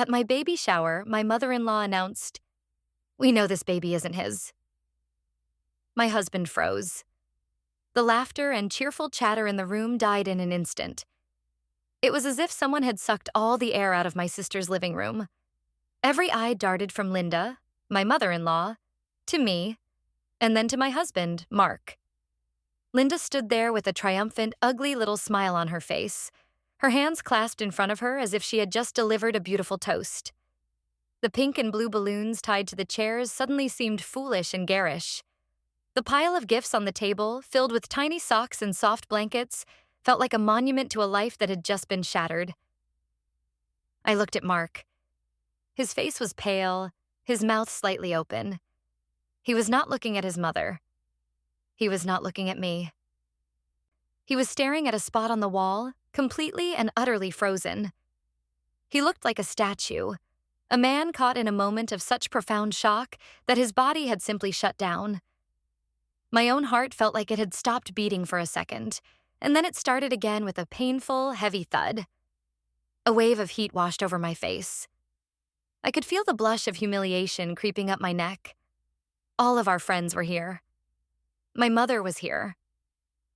At my baby shower, my mother-in-law announced, "We know this baby isn't his." My husband froze. The laughter and cheerful chatter in the room died in an instant. It was as if someone had sucked all the air out of my sister's living room. Every eye darted from Linda, my mother-in-law, to me, and then to my husband, Mark. Linda stood there with a triumphant, ugly little smile on her face, her hands clasped in front of her as if she had just delivered a beautiful toast. The pink and blue balloons tied to the chairs suddenly seemed foolish and garish. The pile of gifts on the table, filled with tiny socks and soft blankets, felt like a monument to a life that had just been shattered. I looked at Mark. His face was pale, his mouth slightly open. He was not looking at his mother. He was not looking at me. He was staring at a spot on the wall, completely and utterly frozen. He looked like a statue, a man caught in a moment of such profound shock that his body had simply shut down. My own heart felt like it had stopped beating for a second, and then it started again with a painful, heavy thud. A wave of heat washed over my face. I could feel the blush of humiliation creeping up my neck. All of our friends were here. My mother was here.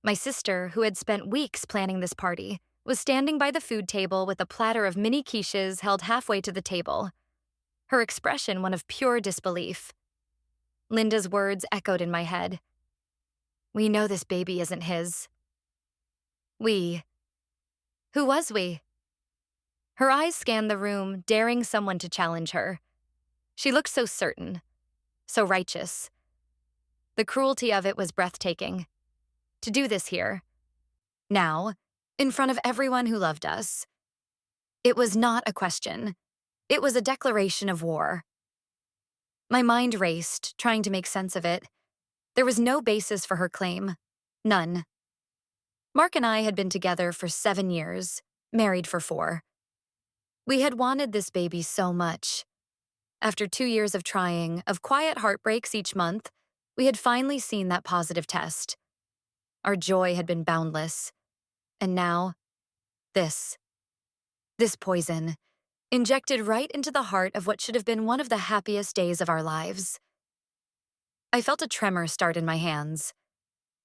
My sister, who had spent weeks planning this party, was standing by the food table with a platter of mini quiches held halfway to the table, her expression one of pure disbelief. Linda's words echoed in my head. "We know this baby isn't his." We. Who was we? Her eyes scanned the room, daring someone to challenge her. She looked so certain, so righteous. The cruelty of it was breathtaking. To do this here, now, in front of everyone who loved us. It was not a question. It was a declaration of war. My mind raced, trying to make sense of it. There was no basis for her claim. None. Mark and I had been together for 7 years, married for 4. We had wanted this baby so much. After 2 years of trying, of quiet heartbreaks each month, we had finally seen that positive test. Our joy had been boundless. And now, this. This poison, injected right into the heart of what should have been one of the happiest days of our lives. I felt a tremor start in my hands.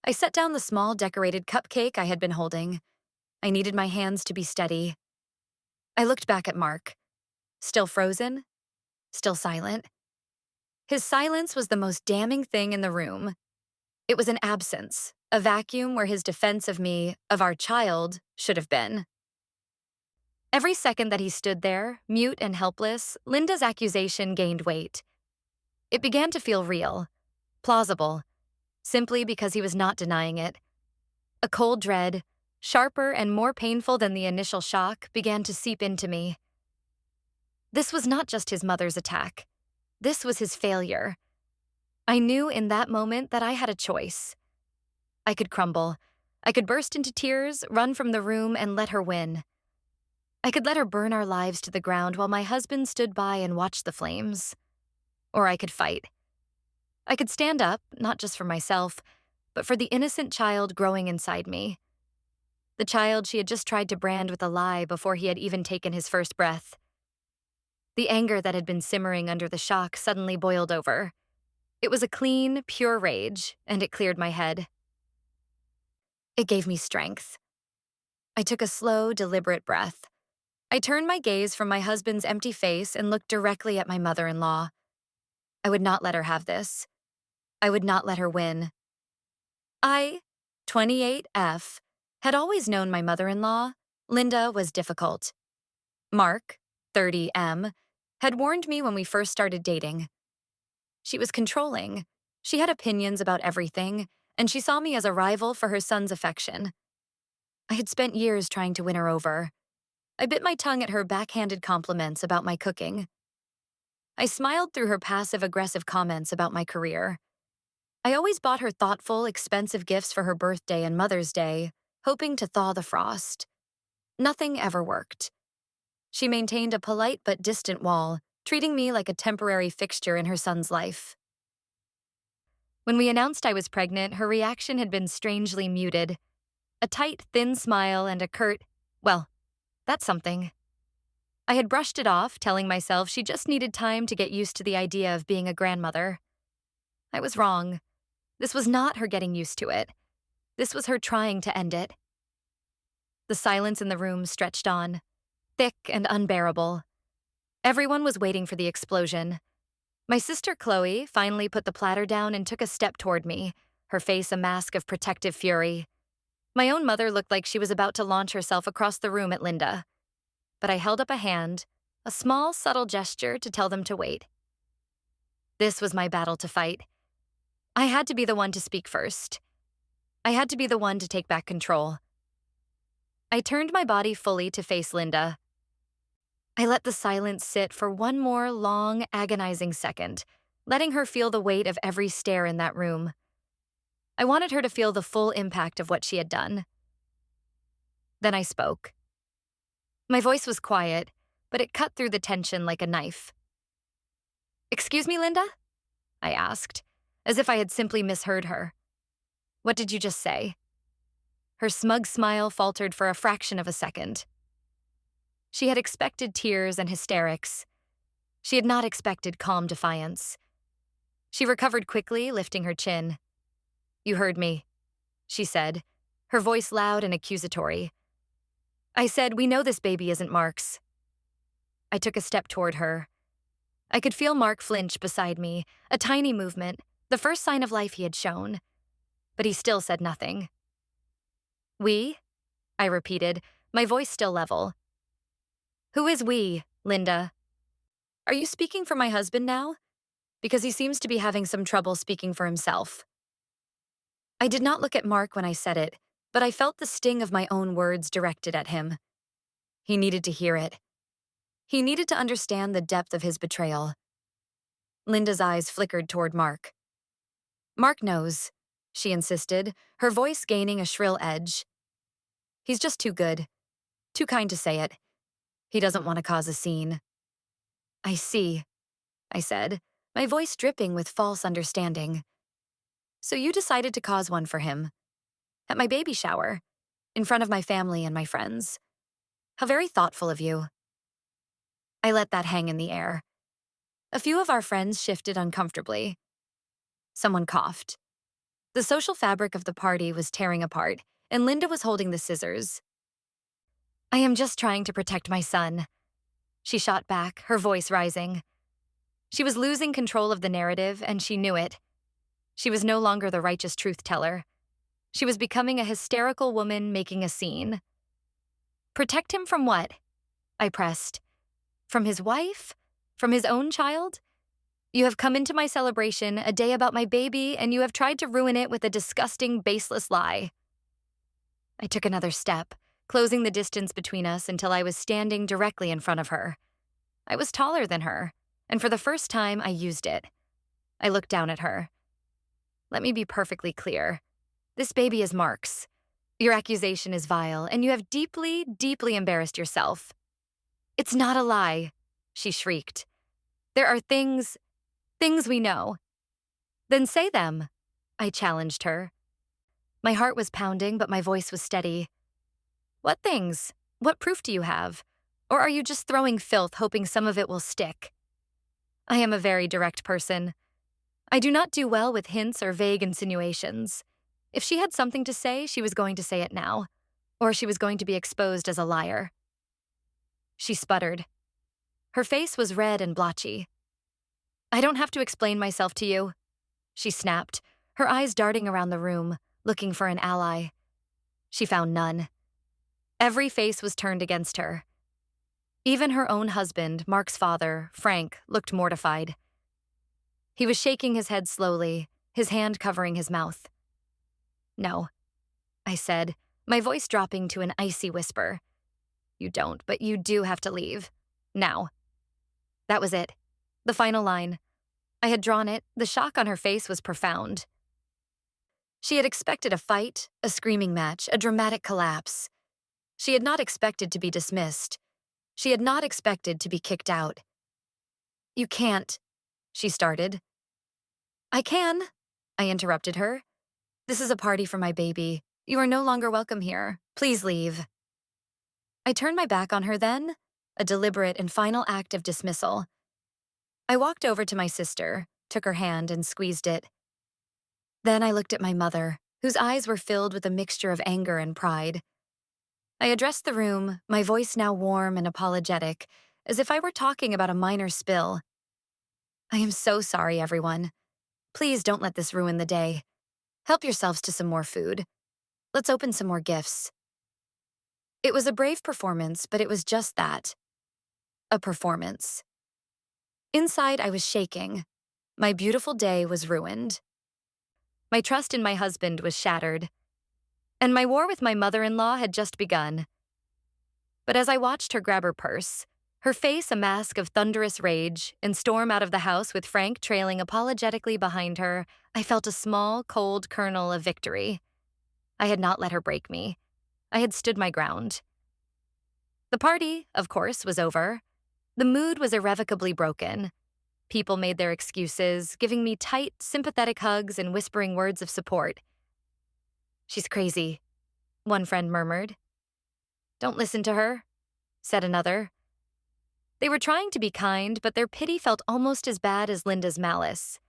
I set down the small decorated cupcake I had been holding. I needed my hands to be steady. I looked back at Mark. Still frozen, still silent. His silence was the most damning thing in the room. It was an absence, a vacuum where his defense of me, of our child, should have been. Every second that he stood there, mute and helpless, Linda's accusation gained weight. It began to feel real, plausible, simply because he was not denying it. A cold dread, sharper and more painful than the initial shock, began to seep into me. This was not just his mother's attack. This was his failure. I knew in that moment that I had a choice. I could crumble. I could burst into tears, run from the room, and let her win. I could let her burn our lives to the ground while my husband stood by and watched the flames. Or I could fight. I could stand up, not just for myself, but for the innocent child growing inside me. The child she had just tried to brand with a lie before he had even taken his first breath. The anger that had been simmering under the shock suddenly boiled over. It was a clean, pure rage, and it cleared my head. It gave me strength. I took a slow, deliberate breath. I turned my gaze from my husband's empty face and looked directly at my mother-in-law. I would not let her have this. I would not let her win. I, 28F, had always known my mother-in-law, Linda, was difficult. Mark, 30M, had warned me when we first started dating. She was controlling. She had opinions about everything, and she saw me as a rival for her son's affection. I had spent years trying to win her over. I bit my tongue at her backhanded compliments about my cooking. I smiled through her passive-aggressive comments about my career. I always bought her thoughtful, expensive gifts for her birthday and Mother's Day, hoping to thaw the frost. Nothing ever worked. She maintained a polite but distant wall, treating me like a temporary fixture in her son's life. When we announced I was pregnant, her reaction had been strangely muted. A tight, thin smile and a curt, "Well, that's something." I had brushed it off, telling myself she just needed time to get used to the idea of being a grandmother. I was wrong. This was not her getting used to it. This was her trying to end it. The silence in the room stretched on, thick and unbearable. Everyone was waiting for the explosion. My sister Chloe finally put the platter down and took a step toward me, her face a mask of protective fury. My own mother looked like she was about to launch herself across the room at Linda. But I held up a hand, a small, subtle gesture to tell them to wait. This was my battle to fight. I had to be the one to speak first. I had to be the one to take back control. I turned my body fully to face Linda. I let the silence sit for one more long, agonizing second, letting her feel the weight of every stare in that room. I wanted her to feel the full impact of what she had done. Then I spoke. My voice was quiet, but it cut through the tension like a knife. "Excuse me, Linda?" I asked, as if I had simply misheard her. "What did you just say?" Her smug smile faltered for a fraction of a second. She had expected tears and hysterics. She had not expected calm defiance. She recovered quickly, lifting her chin. "You heard me," she said, her voice loud and accusatory. "I said, we know this baby isn't Mark's." I took a step toward her. I could feel Mark flinch beside me, a tiny movement, the first sign of life he had shown. But he still said nothing. "We?" I repeated, my voice still level. "Who is we, Linda? Are you speaking for my husband now? Because he seems to be having some trouble speaking for himself." I did not look at Mark when I said it, but I felt the sting of my own words directed at him. He needed to hear it. He needed to understand the depth of his betrayal. Linda's eyes flickered toward Mark. "Mark knows," she insisted, her voice gaining a shrill edge. "He's just too good, too kind to say it. He doesn't want to cause a scene." "I see," I said, my voice dripping with false understanding. "So you decided to cause one for him. At my baby shower, in front of my family and my friends. How very thoughtful of you." I let that hang in the air. A few of our friends shifted uncomfortably. Someone coughed. The social fabric of the party was tearing apart, and Linda was holding the scissors. "I am just trying to protect my son," she shot back, her voice rising. She was losing control of the narrative, and she knew it. She was no longer the righteous truth teller. She was becoming a hysterical woman making a scene. "Protect him from what?" I pressed. "From his wife? From his own child? You have come into my celebration, a day about my baby, and you have tried to ruin it with a disgusting, baseless lie." I took another step, closing the distance between us until I was standing directly in front of her. I was taller than her, and for the first time, I used it. I looked down at her. "Let me be perfectly clear. This baby is Mark's. Your accusation is vile, and you have deeply, deeply embarrassed yourself." "It's not a lie," she shrieked. "There are things we know." "Then say them," I challenged her. My heart was pounding, but my voice was steady. "What things? What proof do you have? Or are you just throwing filth, hoping some of it will stick?" I am a very direct person. I do not do well with hints or vague insinuations. If she had something to say, she was going to say it now, or she was going to be exposed as a liar. She sputtered. Her face was red and blotchy. "I don't have to explain myself to you," she snapped, her eyes darting around the room, looking for an ally. She found none. Every face was turned against her. Even her own husband, Mark's father, Frank, looked mortified. He was shaking his head slowly, his hand covering his mouth. "No," I said, my voice dropping to an icy whisper. "You don't, but you do have to leave. Now." That was it. The final line. I had drawn it. The shock on her face was profound. She had expected a fight, a screaming match, a dramatic collapse. She had not expected to be dismissed. She had not expected to be kicked out. "You can't," she started. "I can," I interrupted her. "This is a party for my baby. You are no longer welcome here. Please leave." I turned my back on her then, a deliberate and final act of dismissal. I walked over to my sister, took her hand, and squeezed it. Then I looked at my mother, whose eyes were filled with a mixture of anger and pride. I addressed the room, my voice now warm and apologetic, as if I were talking about a minor spill. I am so sorry, everyone. Please don't let this ruin the day. Help yourselves to some more food. Let's open some more gifts. It was a brave performance, but it was just that. A performance. Inside, I was shaking. My beautiful day was ruined. My trust in my husband was shattered. And my war with my mother-in-law had just begun. But as I watched her grab her purse, her face a mask of thunderous rage, and storm out of the house with Frank trailing apologetically behind her, I felt a small, cold kernel of victory. I had not let her break me. I had stood my ground. The party, of course, was over. The mood was irrevocably broken. People made their excuses, giving me tight, sympathetic hugs and whispering words of support. "She's crazy," one friend murmured. "Don't listen to her," said another. They were trying to be kind, but their pity felt almost as bad as Linda's malice.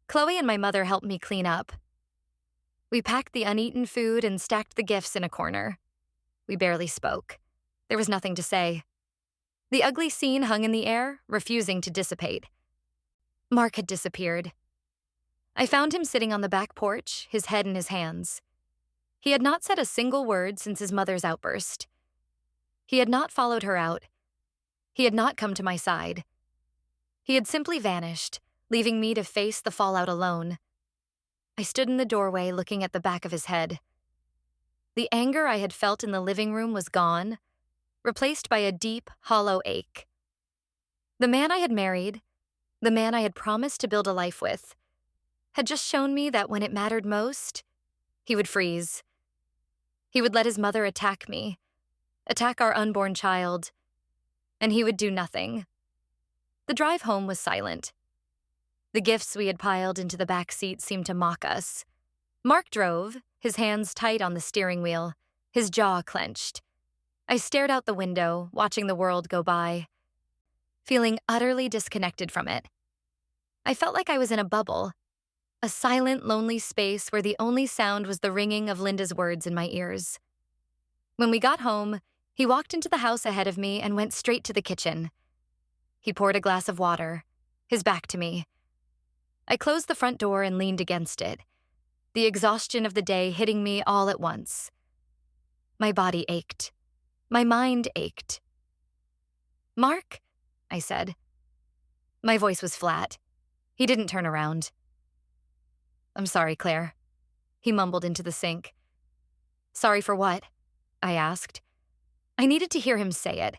Chloe and my mother helped me clean up. We packed the uneaten food and stacked the gifts in a corner. We barely spoke. There was nothing to say. The ugly scene hung in the air, refusing to dissipate. Mark had disappeared. I found him sitting on the back porch, his head in his hands. He had not said a single word since his mother's outburst. He had not followed her out. He had not come to my side. He had simply vanished, leaving me to face the fallout alone. I stood in the doorway looking at the back of his head. The anger I had felt in the living room was gone, replaced by a deep, hollow ache. The man I had married, the man I had promised to build a life with, had just shown me that when it mattered most, he would freeze. He would let his mother attack me, attack our unborn child, and he would do nothing. The drive home was silent. The gifts we had piled into the back seat seemed to mock us. Mark drove, his hands tight on the steering wheel, his jaw clenched. I stared out the window, watching the world go by, feeling utterly disconnected from it. I felt like I was in a bubble, a silent, lonely space where the only sound was the ringing of Linda's words in my ears. When we got home, he walked into the house ahead of me and went straight to the kitchen. He poured a glass of water, his back to me. I closed the front door and leaned against it, the exhaustion of the day hitting me all at once. My body ached. My mind ached. "Mark?" I said. My voice was flat. He didn't turn around. "I'm sorry, Claire," he mumbled into the sink. "Sorry for what?" I asked. I needed to hear him say it.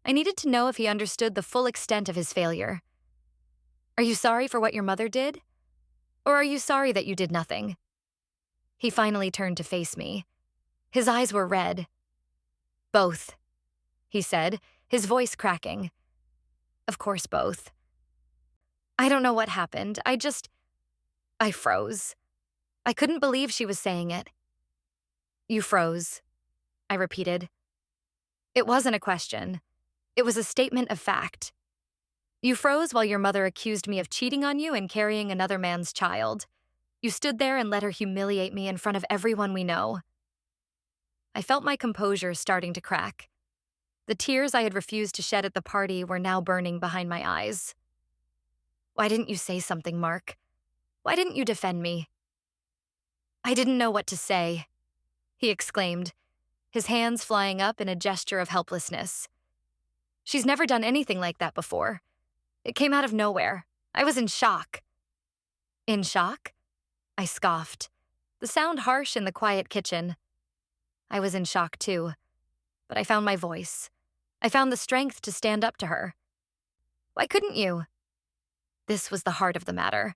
I needed to know if he understood the full extent of his failure. "Are you sorry for what your mother did? Or are you sorry that you did nothing?" He finally turned to face me. His eyes were red. "Both," he said, his voice cracking. "Of course, both." I don't know what happened. I froze. I couldn't believe she was saying it. "You froze," I repeated. It wasn't a question. It was a statement of fact. You froze while your mother accused me of cheating on you and carrying another man's child. You stood there and let her humiliate me in front of everyone we know. I felt my composure starting to crack. The tears I had refused to shed at the party were now burning behind my eyes. "Why didn't you say something, Mark? Why didn't you defend me?" I didn't know what to say, he exclaimed, his hands flying up in a gesture of helplessness. "She's never done anything like that before. It came out of nowhere. I was in shock." "In shock?" I scoffed, the sound harsh in the quiet kitchen. I was in shock too, but I found my voice. I found the strength to stand up to her. "Why couldn't you?" This was the heart of the matter.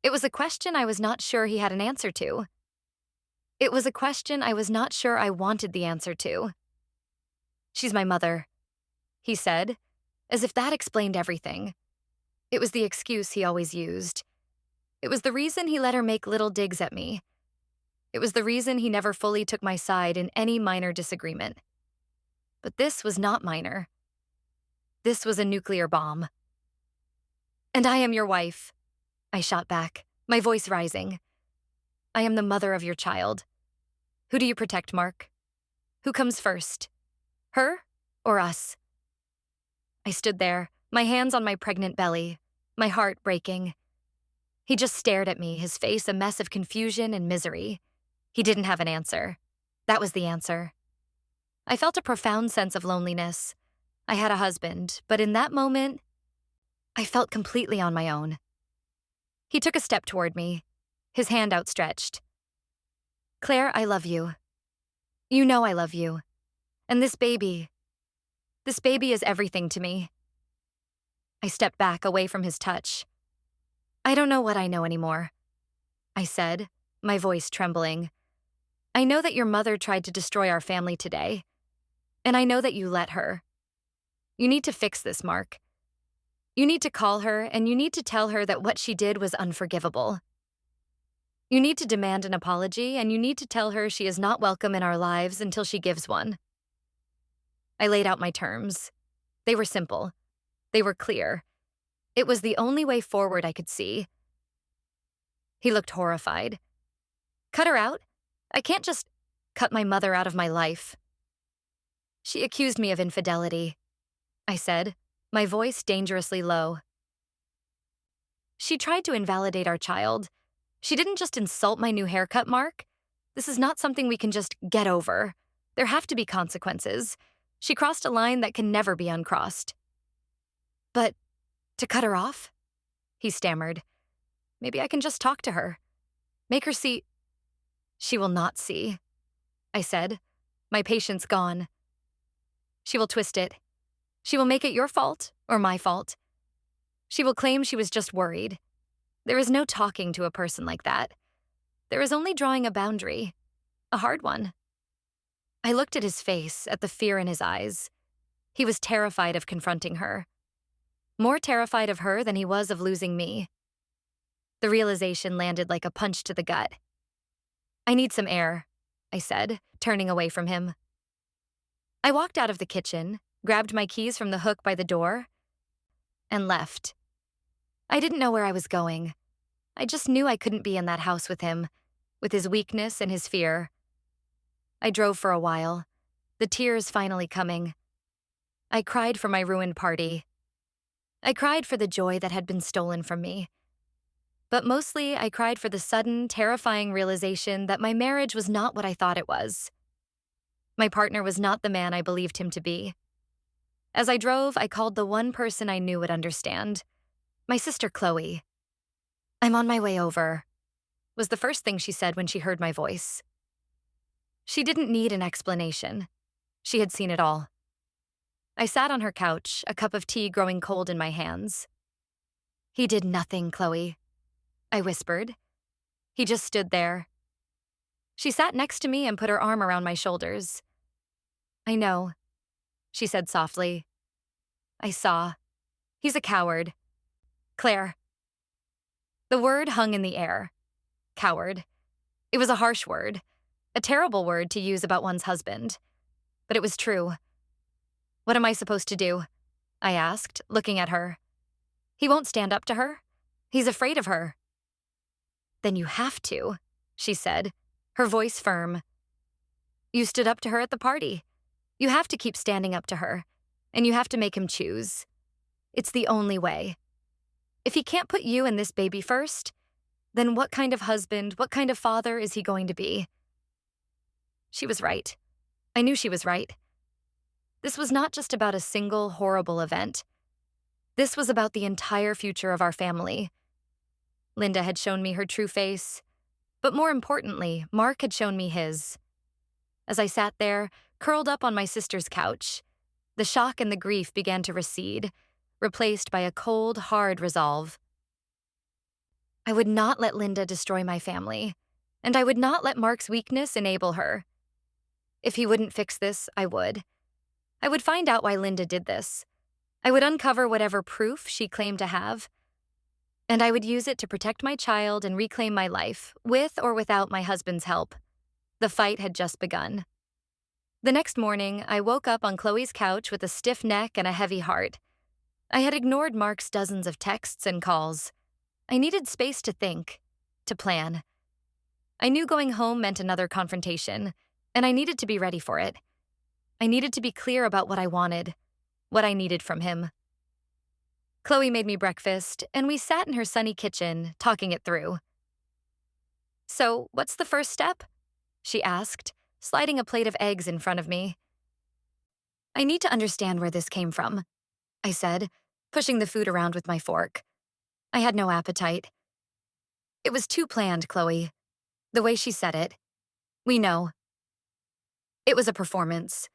It was a question I was not sure he had an answer to. It was a question I was not sure I wanted the answer to. "She's my mother," he said, as if that explained everything. It was the excuse he always used. It was the reason he let her make little digs at me. It was the reason he never fully took my side in any minor disagreement. But this was not minor. This was a nuclear bomb. "And I am your wife," I shot back, my voice rising. "I am the mother of your child. Who do you protect, Mark? Who comes first? Her or us?" I stood there, my hands on my pregnant belly, my heart breaking. He just stared at me, his face a mess of confusion and misery. He didn't have an answer. That was the answer. I felt a profound sense of loneliness. I had a husband, but in that moment, I felt completely on my own. He took a step toward me, his hand outstretched. "Claire, I love you. You know I love you. And this baby is everything to me." I stepped back away from his touch. "I don't know what I know anymore," I said, my voice trembling. "I know that your mother tried to destroy our family today, and I know that you let her. You need to fix this, Mark. You need to call her, and you need to tell her that what she did was unforgivable. You need to demand an apology, and you need to tell her she is not welcome in our lives until she gives one." I laid out my terms. They were simple. They were clear. It was the only way forward I could see. He looked horrified. "Cut her out? I can't just cut my mother out of my life." "She accused me of infidelity," I said, my voice dangerously low. "She tried to invalidate our child. She didn't just insult my new haircut, Mark. This is not something we can just get over. There have to be consequences. She crossed a line that can never be uncrossed." "But to cut her off?" he stammered. "Maybe I can just talk to her. Make her see—" "She will not see," I said, my patience gone. "She will twist it. She will make it your fault or my fault. She will claim she was just worried. There is no talking to a person like that. There is only drawing a boundary, a hard one." I looked at his face, at the fear in his eyes. He was terrified of confronting her. More terrified of her than he was of losing me. The realization landed like a punch to the gut. "I need some air," I said, turning away from him. I walked out of the kitchen, grabbed my keys from the hook by the door, and left. I didn't know where I was going. I just knew I couldn't be in that house with him, with his weakness and his fear. I drove for a while, the tears finally coming. I cried for my ruined party. I cried for the joy that had been stolen from me. But mostly, I cried for the sudden, terrifying realization that my marriage was not what I thought it was. My partner was not the man I believed him to be. As I drove, I called the one person I knew would understand, my sister Chloe. "I'm on my way over," was the first thing she said when she heard my voice. She didn't need an explanation. She had seen it all. I sat on her couch, a cup of tea growing cold in my hands. "He did nothing, Chloe," I whispered. "He just stood there." She sat next to me and put her arm around my shoulders. "I know," she said softly. "I saw. He's a coward. Claire." The word hung in the air. Coward. It was a harsh word, a terrible word to use about one's husband. But it was true. "What am I supposed to do?" I asked, looking at her. "He won't stand up to her. He's afraid of her." "Then you have to," she said, her voice firm. "You stood up to her at the party. You have to keep standing up to her, and you have to make him choose. It's the only way. If he can't put you and this baby first, then what kind of husband, what kind of father is he going to be?" She was right. I knew she was right. This was not just about a single, horrible event. This was about the entire future of our family. Linda had shown me her true face, but more importantly, Mark had shown me his. As I sat there, curled up on my sister's couch, the shock and the grief began to recede, replaced by a cold, hard resolve. I would not let Linda destroy my family, and I would not let Mark's weakness enable her. If he wouldn't fix this, I would. I would find out why Linda did this. I would uncover whatever proof she claimed to have, and I would use it to protect my child and reclaim my life, with or without my husband's help. The fight had just begun. The next morning, I woke up on Chloe's couch with a stiff neck and a heavy heart. I had ignored Mark's dozens of texts and calls. I needed space to think, to plan. I knew going home meant another confrontation, and I needed to be ready for it. I needed to be clear about what I wanted, what I needed from him. Chloe made me breakfast, and we sat in her sunny kitchen, talking it through. "So, what's the first step?" she asked, sliding a plate of eggs in front of me. "I need to understand where this came from," I said, pushing the food around with my fork. I had no appetite. "It was too planned, Chloe." The way she said it. "We know." It was a performance.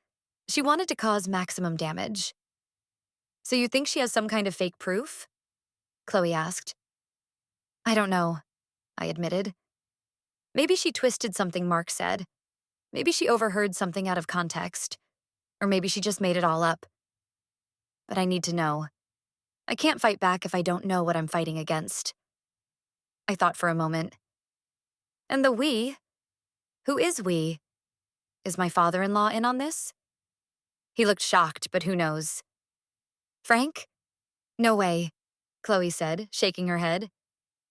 She wanted to cause maximum damage. "So you think she has some kind of fake proof?" Chloe asked. "I don't know," I admitted. Maybe she twisted something Mark said. Maybe she overheard something out of context. Or maybe she just made it all up. But I need to know. I can't fight back if I don't know what I'm fighting against. I thought for a moment. "And the we? Who is we? Is my father-in-law in on this?" He looked shocked, but who knows. "Frank? No way," Chloe said, shaking her head.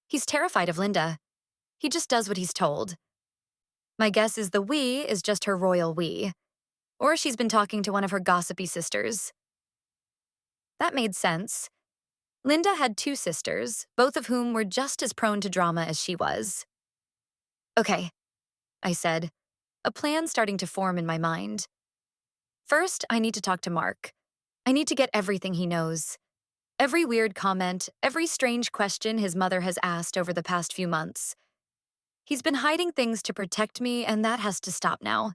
"He's terrified of Linda. He just does what he's told. My guess is the we is just her royal we. Or she's been talking to one of her gossipy sisters." That made sense. Linda had two sisters, both of whom were just as prone to drama as she was. "Okay," I said, a plan starting to form in my mind. "First, I need to talk to Mark. I need to get everything he knows. Every weird comment, every strange question his mother has asked over the past few months. He's been hiding things to protect me, and that has to stop now."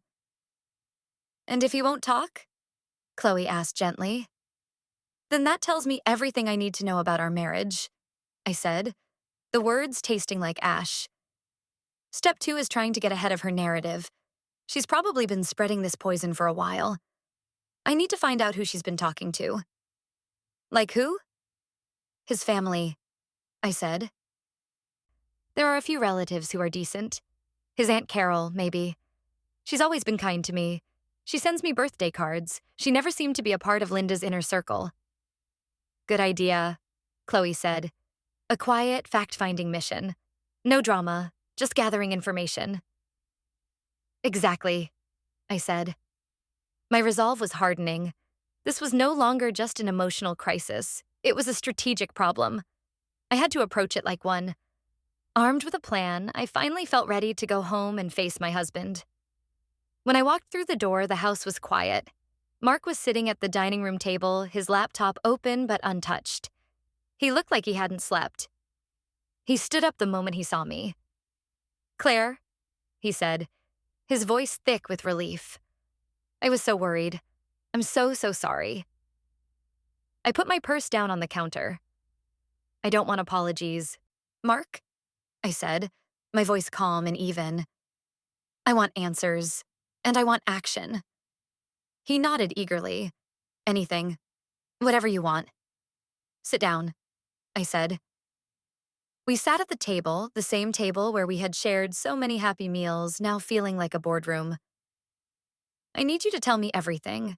"And if he won't talk?" Chloe asked gently. "Then that tells me everything I need to know about our marriage," I said, the words tasting like ash. "Step 2 is trying to get ahead of her narrative. She's probably been spreading this poison for a while. I need to find out who she's been talking to." "Like who?" "His family," I said. "There are a few relatives who are decent. His Aunt Carol, maybe. She's always been kind to me. She sends me birthday cards. She never seemed to be a part of Linda's inner circle." "Good idea," Chloe said. "A quiet, fact-finding mission. No drama, just gathering information." "Exactly," I said. My resolve was hardening. This was no longer just an emotional crisis. It was a strategic problem. I had to approach it like one. Armed with a plan, I finally felt ready to go home and face my husband. When I walked through the door, the house was quiet. Mark was sitting at the dining room table, his laptop open but untouched. He looked like he hadn't slept. He stood up the moment he saw me. "Claire," he said, his voice thick with relief. "I was so worried. I'm so sorry." I put my purse down on the counter. "I don't want apologies. Mark," I said, my voice calm and even. "I want answers, and I want action." He nodded eagerly. "Anything. Whatever you want." "Sit down," I said. We sat at the table, the same table where we had shared so many happy meals, now feeling like a boardroom. "I need you to tell me everything.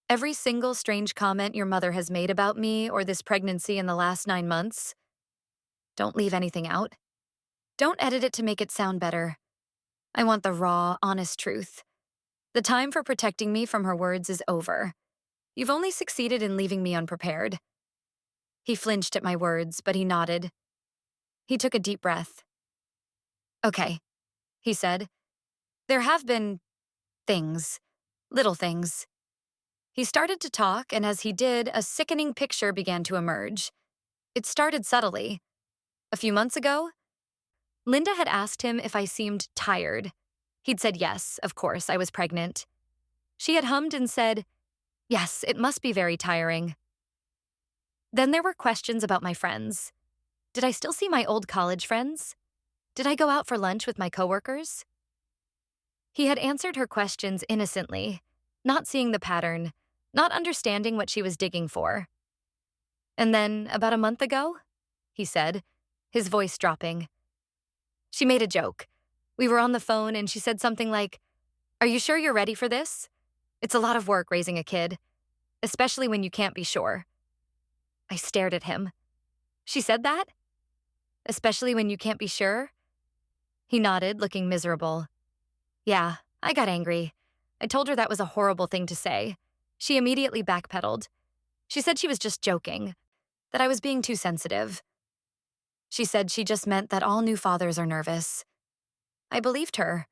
Every single strange comment your mother has made about me or this pregnancy in the last 9 months. Don't leave anything out. Don't edit it to make it sound better. I want the raw, honest truth. The time for protecting me from her words is over. You've only succeeded in leaving me unprepared." He flinched at my words, but he nodded. He took a deep breath. "Okay," he said. "There have been things, little things." He started to talk, and as he did, a sickening picture began to emerge. It started subtly. A few months ago, Linda had asked him if I seemed tired. He'd said yes, of course, I was pregnant. She had hummed and said, "Yes, it must be very tiring." Then there were questions about my friends. Did I still see my old college friends? Did I go out for lunch with my coworkers? He had answered her questions innocently, not seeing the pattern, not understanding what she was digging for. "And then, about a month ago," he said, his voice dropping. "She made a joke. We were on the phone and she said something like, 'Are you sure you're ready for this?' It's a lot of work raising a kid, especially when you can't be sure. I stared at him. She said that? Especially when you can't be sure? He nodded, looking miserable. Yeah, I got angry. I told her that was a horrible thing to say. She immediately backpedaled. She said she was just joking, that I was being too sensitive. She said she just meant that all new fathers are nervous. I believed her.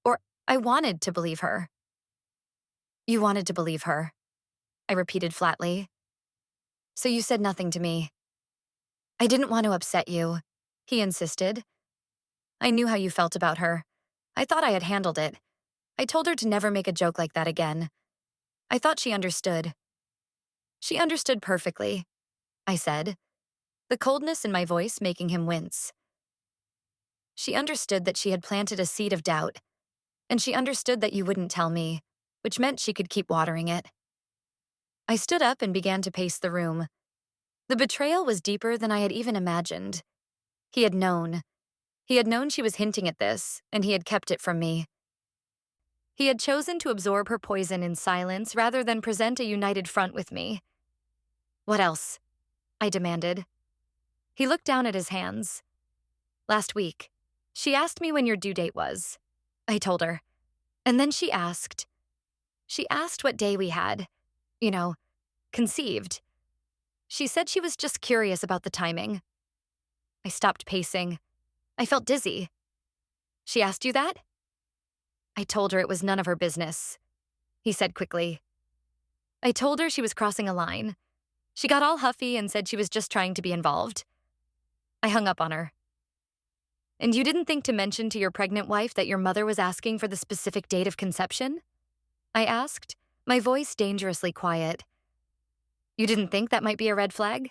Or I wanted to believe her. You wanted to believe her, I repeated flatly. So you said nothing to me. I didn't want to upset you, he insisted. I knew how you felt about her. I thought I had handled it. I told her to never make a joke like that again. I thought she understood. She understood perfectly, I said, the coldness in my voice making him wince. She understood that she had planted a seed of doubt, and she understood that you wouldn't tell me, which meant she could keep watering it. I stood up and began to pace the room. The betrayal was deeper than I had even imagined. He had known. He had known she was hinting at this, and he had kept it from me. He had chosen to absorb her poison in silence rather than present a united front with me. What else? I demanded. He looked down at his hands. Last week, she asked me when your due date was. I told her. And then she asked what day we had, conceived. She said she was just curious about the timing. I stopped pacing. I felt dizzy. She asked you that? I told her it was none of her business, he said quickly. I told her she was crossing a line. She got all huffy and said she was just trying to be involved. I hung up on her. And you didn't think to mention to your pregnant wife that your mother was asking for the specific date of conception? I asked, my voice dangerously quiet. You didn't think that might be a red flag?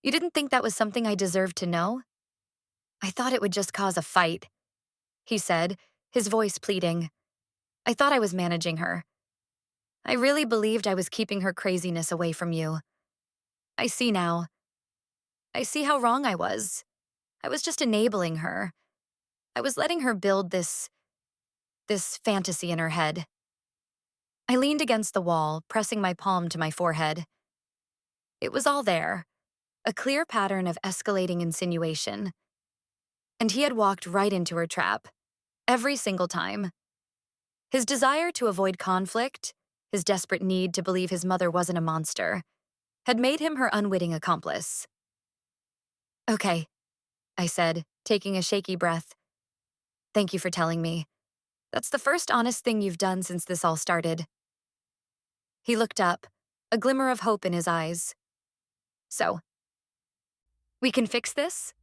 You didn't think that was something I deserved to know? I thought it would just cause a fight, he said, his voice pleading. I thought I was managing her. I really believed I was keeping her craziness away from you. I see now. I see how wrong I was. I was just enabling her. I was letting her build this fantasy in her head. I leaned against the wall, pressing my palm to my forehead. It was all there, a clear pattern of escalating insinuation. And he had walked right into her trap, every single time. His desire to avoid conflict, his desperate need to believe his mother wasn't a monster, had made him her unwitting accomplice. Okay, I said, taking a shaky breath. Thank you for telling me. That's the first honest thing you've done since this all started. He looked up, a glimmer of hope in his eyes. So, we can fix this?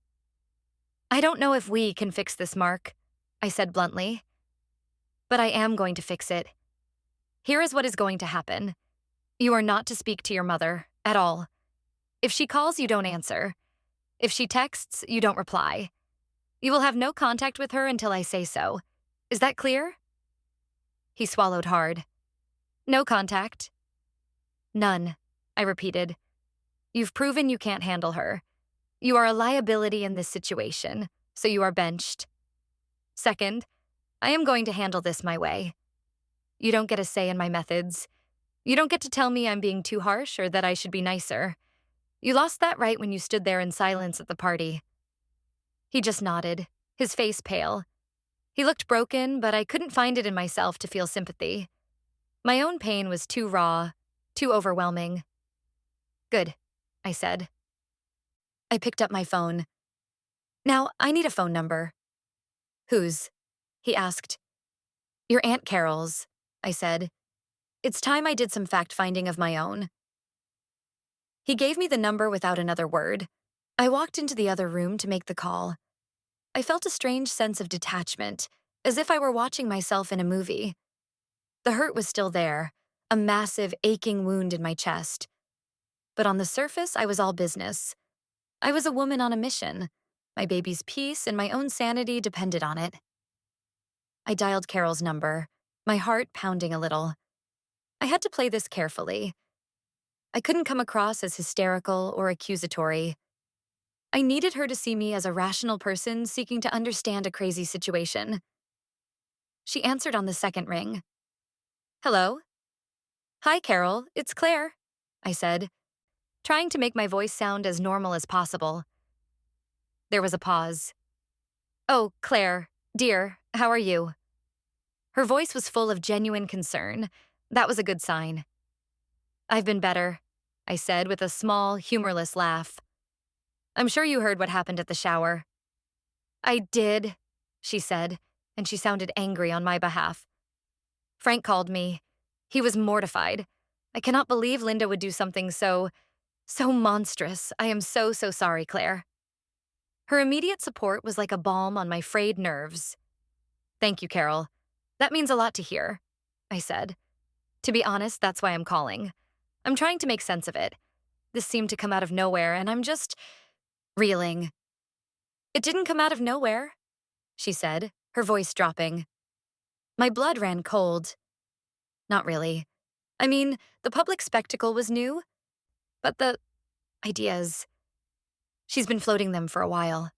I don't know if we can fix this, Mark, I said bluntly. But I am going to fix it. Here is what is going to happen. You are not to speak to your mother, at all. If she calls, you don't answer. If she texts, you don't reply. You will have no contact with her until I say so. Is that clear? He swallowed hard. No contact. None, I repeated. You've proven you can't handle her. You are a liability in this situation, so you are benched. Second, I am going to handle this my way. You don't get a say in my methods. You don't get to tell me I'm being too harsh or that I should be nicer. You lost that right when you stood there in silence at the party. He just nodded, his face pale. He looked broken, but I couldn't find it in myself to feel sympathy. My own pain was too raw, too overwhelming. Good, I said. I picked up my phone. Now, I need a phone number. Whose? He asked. Your Aunt Carol's, I said. It's time I did some fact-finding of my own. He gave me the number without another word. I walked into the other room to make the call. I felt a strange sense of detachment, as if I were watching myself in a movie. The hurt was still there, a massive, aching wound in my chest. But on the surface, I was all business. I was a woman on a mission. My baby's peace and my own sanity depended on it. I dialed Carol's number, my heart pounding a little. I had to play this carefully. I couldn't come across as hysterical or accusatory. I needed her to see me as a rational person seeking to understand a crazy situation. She answered on the second ring. Hello, Hi, Carol. It's Claire, I said, trying to make my voice sound as normal as possible. There was a pause. Oh, Claire, dear, how are you? Her voice was full of genuine concern. That was a good sign. I've been better, I said with a small, humorless laugh. I'm sure you heard what happened at the shower. I did, she said, and she sounded angry on my behalf. Frank called me. He was mortified. I cannot believe Linda would do something so monstrous. I am so sorry, Claire. Her immediate support was like a balm on my frayed nerves. Thank you, Carol. That means a lot to hear, I said. To be honest, that's why I'm calling. I'm trying to make sense of it. This seemed to come out of nowhere, and I'm just reeling. It didn't come out of nowhere, she said, her voice dropping. My blood ran cold. Not really. I mean, the public spectacle was new, but the ideas, she's been floating them for a while.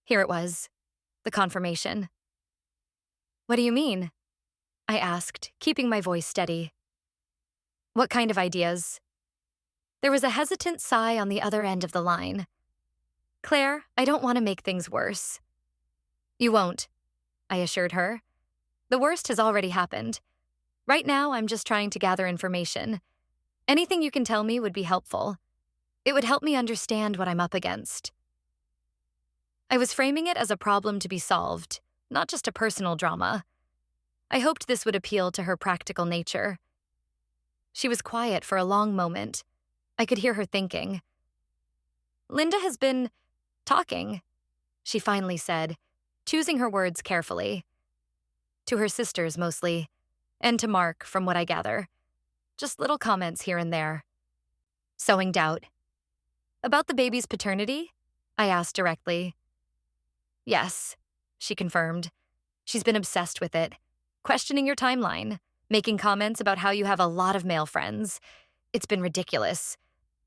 Here it was, the confirmation. What do you mean? I asked, keeping my voice steady. What kind of ideas? There was a hesitant sigh on the other end of the line. Claire, I don't want to make things worse. You won't, I assured her. The worst has already happened. Right now, I'm just trying to gather information. Anything you can tell me would be helpful. It would help me understand what I'm up against. I was framing it as a problem to be solved, not just a personal drama. I hoped this would appeal to her practical nature. She was quiet for a long moment. I could hear her thinking. Linda has been talking, she finally said, choosing her words carefully. To her sisters, mostly, and to Mark, from what I gather. Just little comments here and there. Sowing doubt. About the baby's paternity? I asked directly. Yes, she confirmed. She's been obsessed with it, questioning your timeline, making comments about how you have a lot of male friends. It's been ridiculous.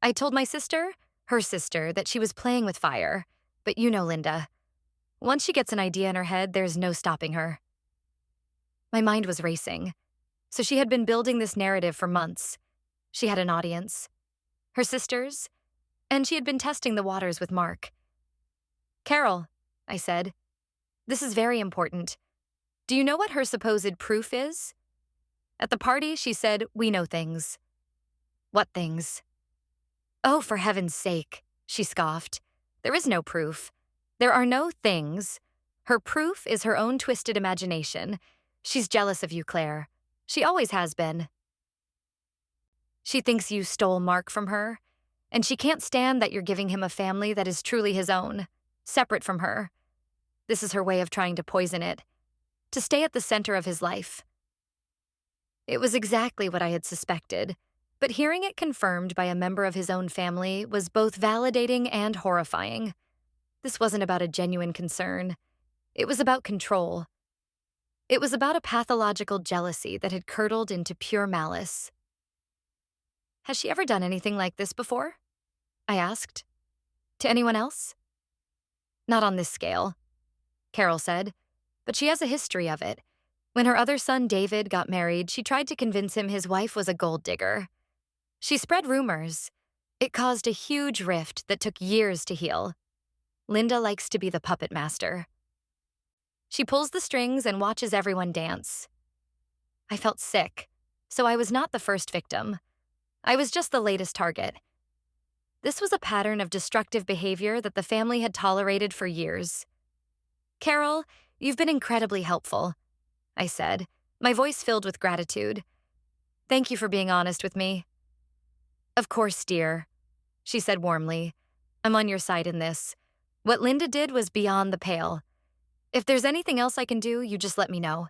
I told my sister, her sister, that she was playing with fire, but you know Linda. Once she gets an idea in her head, there's no stopping her. My mind was racing. So she had been building this narrative for months. She had an audience. Her sisters, and she had been testing the waters with Mark. Carol, I said, this is very important. Do you know what her supposed proof is? At the party, she said, we know things. What things? Oh, for heaven's sake, she scoffed. There is no proof. There are no things. Her proof is her own twisted imagination. She's jealous of you, Claire. She always has been. She thinks you stole Mark from her, and she can't stand that you're giving him a family that is truly his own, separate from her. This is her way of trying to poison it, to stay at the center of his life. It was exactly what I had suspected, but hearing it confirmed by a member of his own family was both validating and horrifying. This wasn't about a genuine concern. It was about control. It was about a pathological jealousy that had curdled into pure malice. Has she ever done anything like this before? I asked. To anyone else? Not on this scale, Carol said, but she has a history of it. When her other son David got married, she tried to convince him his wife was a gold digger. She spread rumors. It caused a huge rift that took years to heal. Linda likes to be the puppet master. She pulls the strings and watches everyone dance. I felt sick, so I was not the first victim. I was just the latest target. This was a pattern of destructive behavior that the family had tolerated for years. Carol, you've been incredibly helpful, I said, my voice filled with gratitude. Thank you for being honest with me. Of course, dear, she said warmly. I'm on your side in this. What Linda did was beyond the pale. If there's anything else I can do, you just let me know.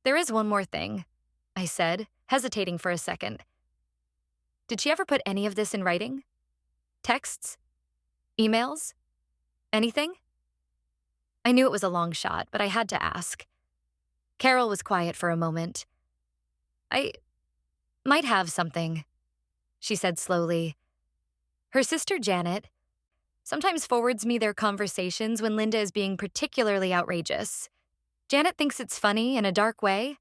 There is one more thing, I said, hesitating for a second. Did she ever put any of this in writing? Texts? Emails? Anything? I knew it was a long shot, but I had to ask. Carol was quiet for a moment. I might have something, she said slowly. Her sister Janet sometimes forwards me their conversations when Linda is being particularly outrageous. Janet thinks it's funny in a dark way.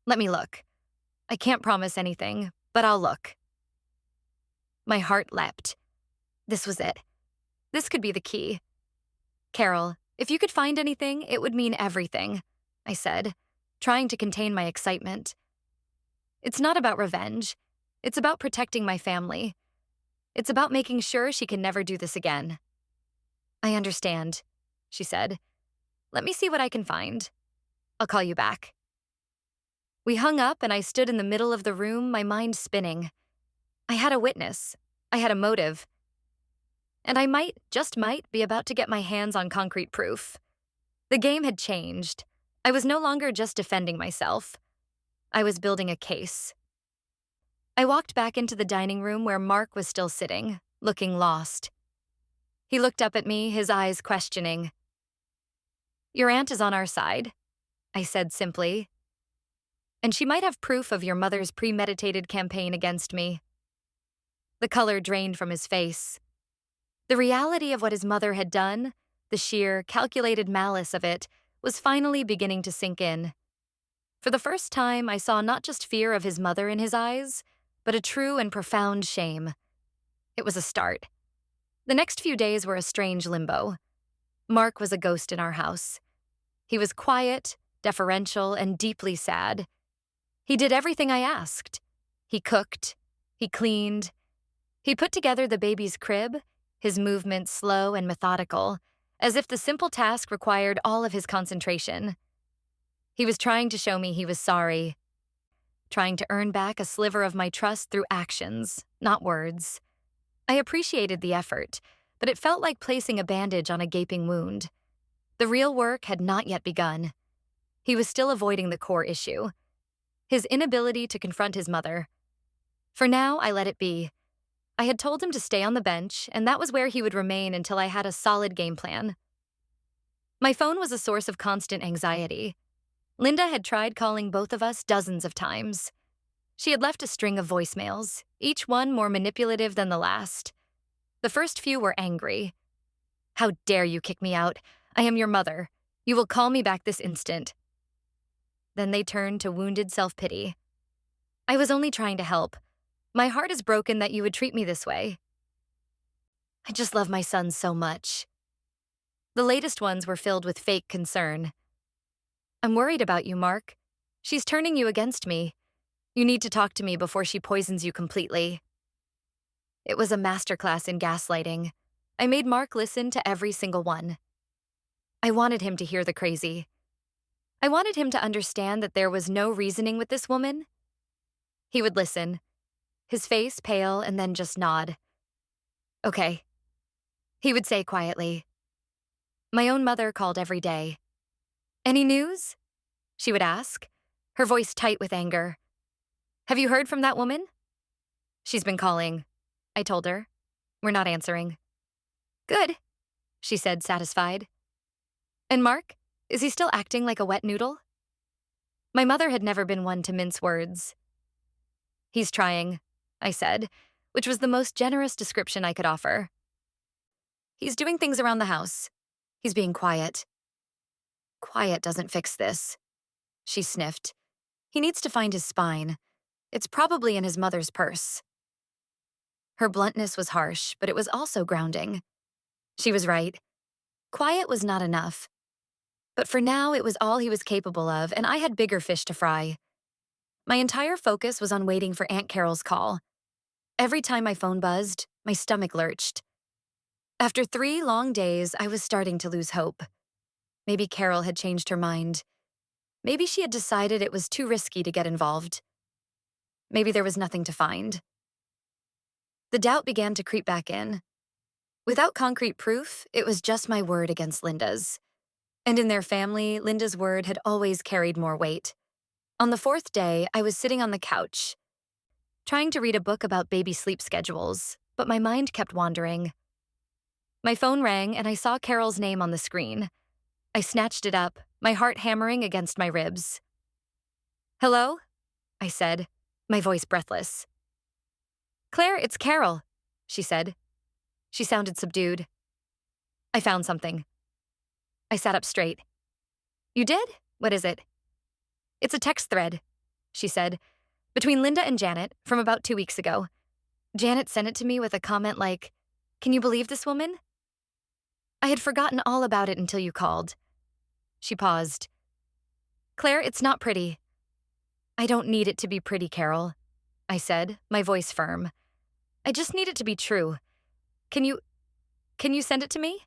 Let me look. I can't promise anything, but I'll look. My heart leapt. This was it. This could be the key. Carol, if you could find anything, it would mean everything, I said, trying to contain my excitement. It's not about revenge. It's about protecting my family. It's about making sure she can never do this again. I understand, she said. Let me see what I can find. I'll call you back. We hung up and I stood in the middle of the room, my mind spinning. I had a witness. I had a motive. And I might, just might, be about to get my hands on concrete proof. The game had changed. I was no longer just defending myself. I was building a case. I walked back into the dining room where Mark was still sitting, looking lost. He looked up at me, his eyes questioning. Your aunt is on our side, I said simply. And she might have proof of your mother's premeditated campaign against me. The color drained from his face. The reality of what his mother had done, the sheer, calculated malice of it, was finally beginning to sink in. For the first time, I saw not just fear of his mother in his eyes, but a true and profound shame. It was a start. The next few days were a strange limbo. Mark was a ghost in our house. He was quiet, deferential, and deeply sad. He did everything I asked. He cooked. He cleaned. He put together the baby's crib, his movements slow and methodical, as if the simple task required all of his concentration. He was trying to show me he was sorry, trying to earn back a sliver of my trust through actions, not words. I appreciated the effort, but it felt like placing a bandage on a gaping wound. The real work had not yet begun. He was still avoiding the core issue, his inability to confront his mother. For now, I let it be. I had told him to stay on the bench, and that was where he would remain until I had a solid game plan. My phone was a source of constant anxiety. Linda had tried calling both of us dozens of times. She had left a string of voicemails, each one more manipulative than the last. The first few were angry. How dare you kick me out? I am your mother. You will call me back this instant. Then they turned to wounded self-pity. I was only trying to help. My heart is broken that you would treat me this way. I just love my son so much. The latest ones were filled with fake concern. I'm worried about you, Mark. She's turning you against me. You need to talk to me before she poisons you completely. It was a masterclass in gaslighting. I made Mark listen to every single one. I wanted him to hear the crazy. I wanted him to understand that there was no reasoning with this woman. He would listen, his face pale and then just nod. Okay. He would say quietly. My own mother called every day. Any news? She would ask, her voice tight with anger. Have you heard from that woman? She's been calling, I told her. We're not answering. Good, she said, satisfied. And Mark, is he still acting like a wet noodle? My mother had never been one to mince words. He's trying, I said, which was the most generous description I could offer. He's doing things around the house. He's being quiet. Quiet doesn't fix this, she sniffed. He needs to find his spine. It's probably in his mother's purse. Her bluntness was harsh, but it was also grounding. She was right. Quiet was not enough. But for now, it was all he was capable of, and I had bigger fish to fry. My entire focus was on waiting for Aunt Carol's call. Every time my phone buzzed, my stomach lurched. After 3 long days, I was starting to lose hope. Maybe Carol had changed her mind. Maybe she had decided it was too risky to get involved. Maybe there was nothing to find. The doubt began to creep back in. Without concrete proof, it was just my word against Linda's. And in their family, Linda's word had always carried more weight. On the 4th day, I was sitting on the couch, trying to read a book about baby sleep schedules, but my mind kept wandering. My phone rang and I saw Carol's name on the screen. I snatched it up, my heart hammering against my ribs. Hello? I said, my voice breathless. Claire, it's Carol, she said. She sounded subdued. I found something. I sat up straight. You did? What is it? It's a text thread, she said. Between Linda and Janet, from about 2 weeks ago. Janet sent it to me with a comment like, "Can you believe this woman?" I had forgotten all about it until you called. She paused. "Claire, it's not pretty." "I don't need it to be pretty, Carol," I said, my voice firm. "I just need it to be true. Can you send it to me?"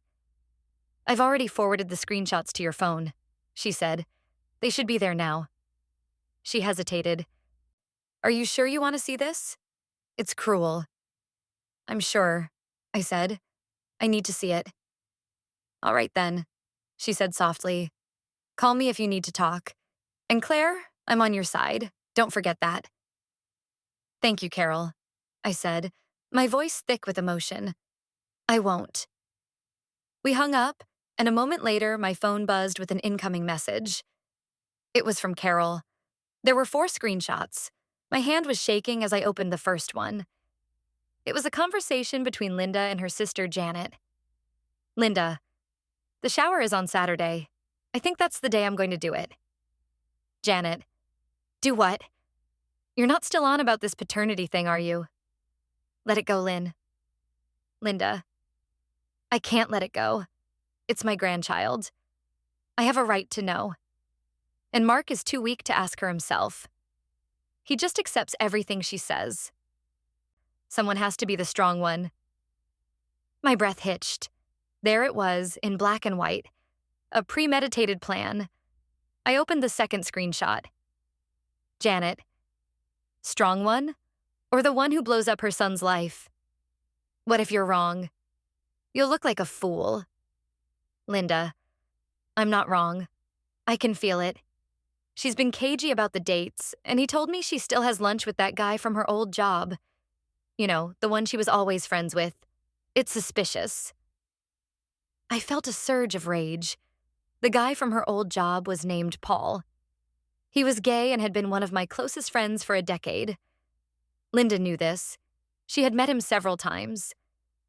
"I've already forwarded the screenshots to your phone," she said. "They should be there now." She hesitated. "Are you sure you want to see this? It's cruel." "I'm sure," I said. "I need to see it." "All right then," she said softly. "Call me if you need to talk. And Claire, I'm on your side. Don't forget that." "Thank you, Carol," I said, my voice thick with emotion. "I won't." We hung up, and a moment later, my phone buzzed with an incoming message. It was from Carol. There were 4 screenshots. My hand was shaking as I opened the first one. It was a conversation between Linda and her sister Janet. Linda, "The shower is on Saturday. I think that's the day I'm going to do it." Janet, "Do what? You're not still on about this paternity thing, are you?" "Let it go, Lynn." Linda, "I can't let it go. It's my grandchild. I have a right to know. And Mark is too weak to ask her himself. He just accepts everything she says. Someone has to be the strong one." My breath hitched. There it was, in black and white. A premeditated plan. I opened the second screenshot. Janet, "Strong one? Or the one who blows up her son's life? What if you're wrong? You'll look like a fool." Linda, "I'm not wrong. I can feel it. She's been cagey about the dates, and he told me she still has lunch with that guy from her old job. You know, the one she was always friends with. It's suspicious." I felt a surge of rage. The guy from her old job was named Paul. He was gay and had been one of my closest friends for a decade. Linda knew this. She had met him several times.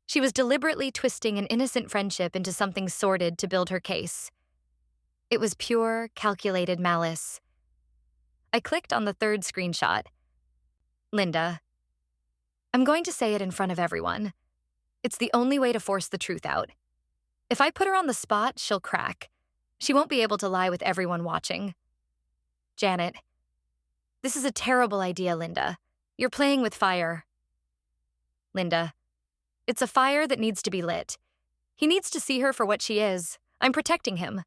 She was deliberately twisting an innocent friendship into something sordid to build her case. It was pure, calculated malice. I clicked on the third screenshot. Linda, "I'm going to say it in front of everyone. It's the only way to force the truth out. If I put her on the spot, she'll crack. She won't be able to lie with everyone watching." Janet, "This is a terrible idea, Linda. You're playing with fire." Linda, "It's a fire that needs to be lit. He needs to see her for what she is. I'm protecting him.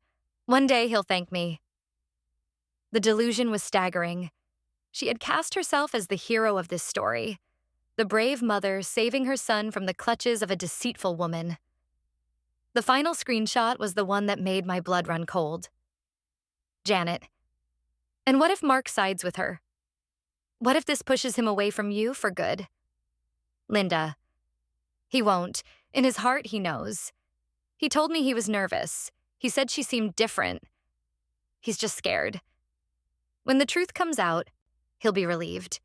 One day he'll thank me." The delusion was staggering. She had cast herself as the hero of this story, the brave mother saving her son from the clutches of a deceitful woman. The final screenshot was the one that made my blood run cold. Janet, "And what if Mark sides with her? What if this pushes him away from you for good?" Linda, "He won't. In his heart, he knows. He told me he was nervous. He said she seemed different. He's just scared. When the truth comes out, he'll be relieved.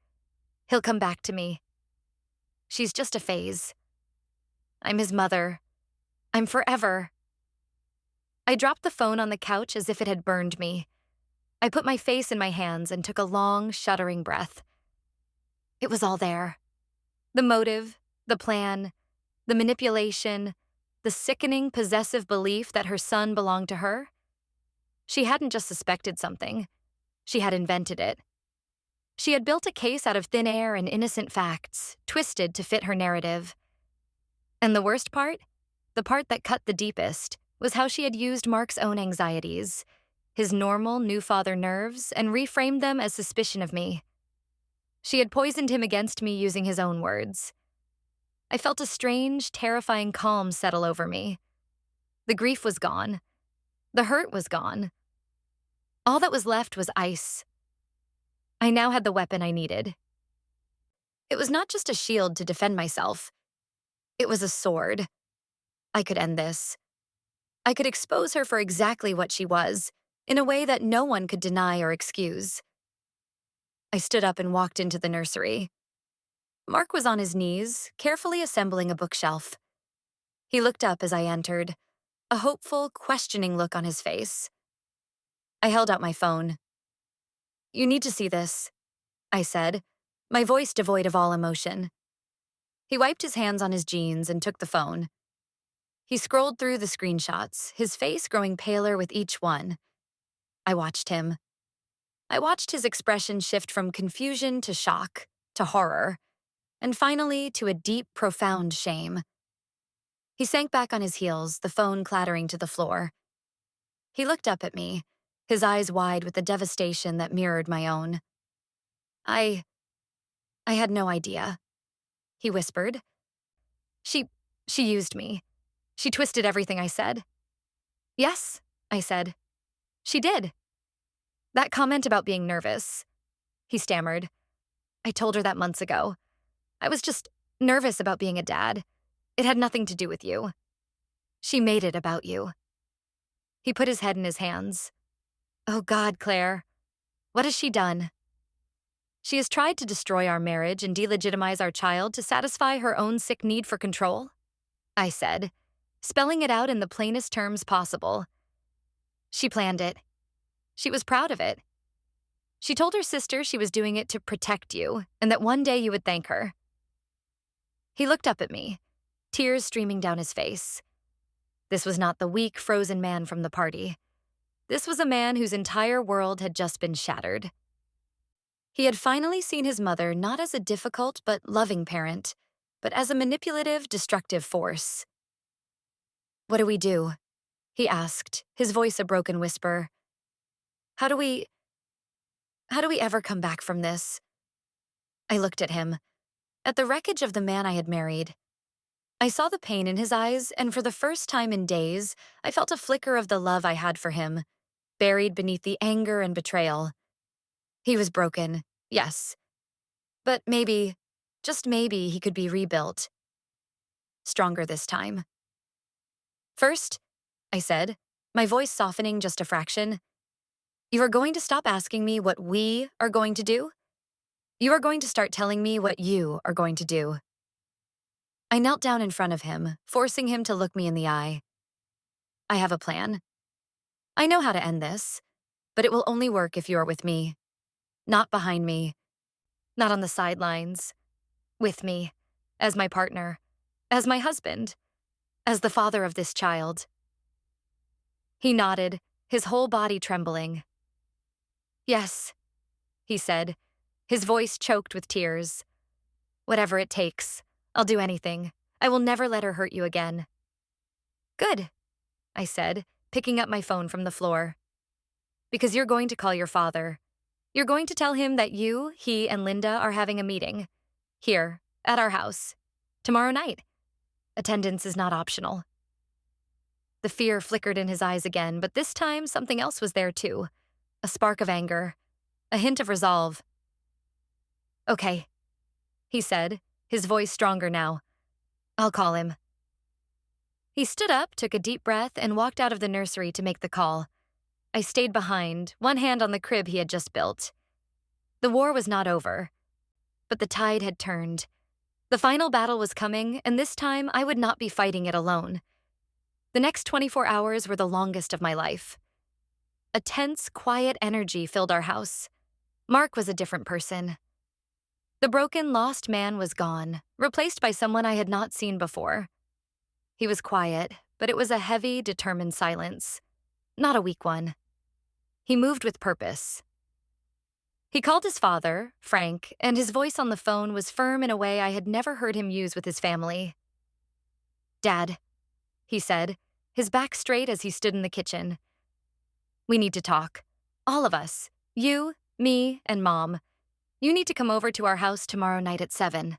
He'll come back to me. She's just a phase. I'm his mother. I'm forever." I dropped the phone on the couch as if it had burned me. I put my face in my hands and took a long, shuddering breath. It was all there. The motive, the plan, the manipulation, the sickening, possessive belief that her son belonged to her. She hadn't just suspected something. She had invented it. She had built a case out of thin air and innocent facts, twisted to fit her narrative. And the worst part, the part that cut the deepest, was how she had used Mark's own anxieties, his normal new father nerves, and reframed them as suspicion of me. She had poisoned him against me using his own words. I felt a strange, terrifying calm settle over me. The grief was gone. The hurt was gone. All that was left was ice. I now had the weapon I needed. It was not just a shield to defend myself. It was a sword. I could end this. I could expose her for exactly what she was, in a way that no one could deny or excuse. I stood up and walked into the nursery. Mark was on his knees, carefully assembling a bookshelf. He looked up as I entered, a hopeful, questioning look on his face. I held out my phone. "You need to see this," I said, my voice devoid of all emotion. He wiped his hands on his jeans and took the phone. He scrolled through the screenshots, his face growing paler with each one. I watched him. I watched his expression shift from confusion to shock, to horror, and finally to a deep, profound shame. He sank back on his heels, the phone clattering to the floor. He looked up at me, his eyes wide with the devastation that mirrored my own. I had no idea, he whispered. She used me. She twisted everything I said. Yes, I said. She did. That comment about being nervous, he stammered. I told her that months ago. I was just nervous about being a dad. It had nothing to do with you. She made it about you. He put his head in his hands. Oh God, Claire. What has she done? She has tried to destroy our marriage and delegitimize our child to satisfy her own sick need for control, I said, spelling it out in the plainest terms possible. She planned it. She was proud of it. She told her sister she was doing it to protect you and that one day you would thank her. He looked up at me, tears streaming down his face. This was not the weak, frozen man from the party. This was a man whose entire world had just been shattered. He had finally seen his mother not as a difficult but loving parent, but as a manipulative, destructive force. What do we do? He asked, his voice a broken whisper. How do we ever come back from this? I looked at him, at the wreckage of the man I had married. I saw the pain in his eyes, and for the first time in days, I felt a flicker of the love I had for him, buried beneath the anger and betrayal. He was broken, yes. But maybe, just maybe, he could be rebuilt. Stronger this time. First, I said, my voice softening just a fraction, you are going to stop asking me what we are going to do? You are going to start telling me what you are going to do. I knelt down in front of him, forcing him to look me in the eye. I have a plan. I know how to end this, but it will only work if you are with me. Not behind me. Not on the sidelines. With me. As my partner. As my husband. As the father of this child. He nodded, his whole body trembling. Yes, he said, his voice choked with tears. Whatever it takes. I'll do anything. I will never let her hurt you again. Good, I said, picking up my phone from the floor. Because you're going to call your father. You're going to tell him that you, he, and Linda are having a meeting. Here, at our house. Tomorrow night. Attendance is not optional. The fear flickered in his eyes again, but this time something else was there too. A spark of anger. A hint of resolve. Okay, he said, his voice stronger now. I'll call him. He stood up, took a deep breath, and walked out of the nursery to make the call. I stayed behind, one hand on the crib he had just built. The war was not over, but the tide had turned. The final battle was coming, and this time I would not be fighting it alone. The next 24 hours were the longest of my life. A tense, quiet energy filled our house. Mark was a different person. The broken, lost man was gone, replaced by someone I had not seen before. He was quiet, but it was a heavy, determined silence. Not a weak one. He moved with purpose. He called his father, Frank, and his voice on the phone was firm in a way I had never heard him use with his family. Dad, he said, his back straight as he stood in the kitchen. We need to talk. All of us. You, me, and Mom. You need to come over to our house tomorrow night at 7.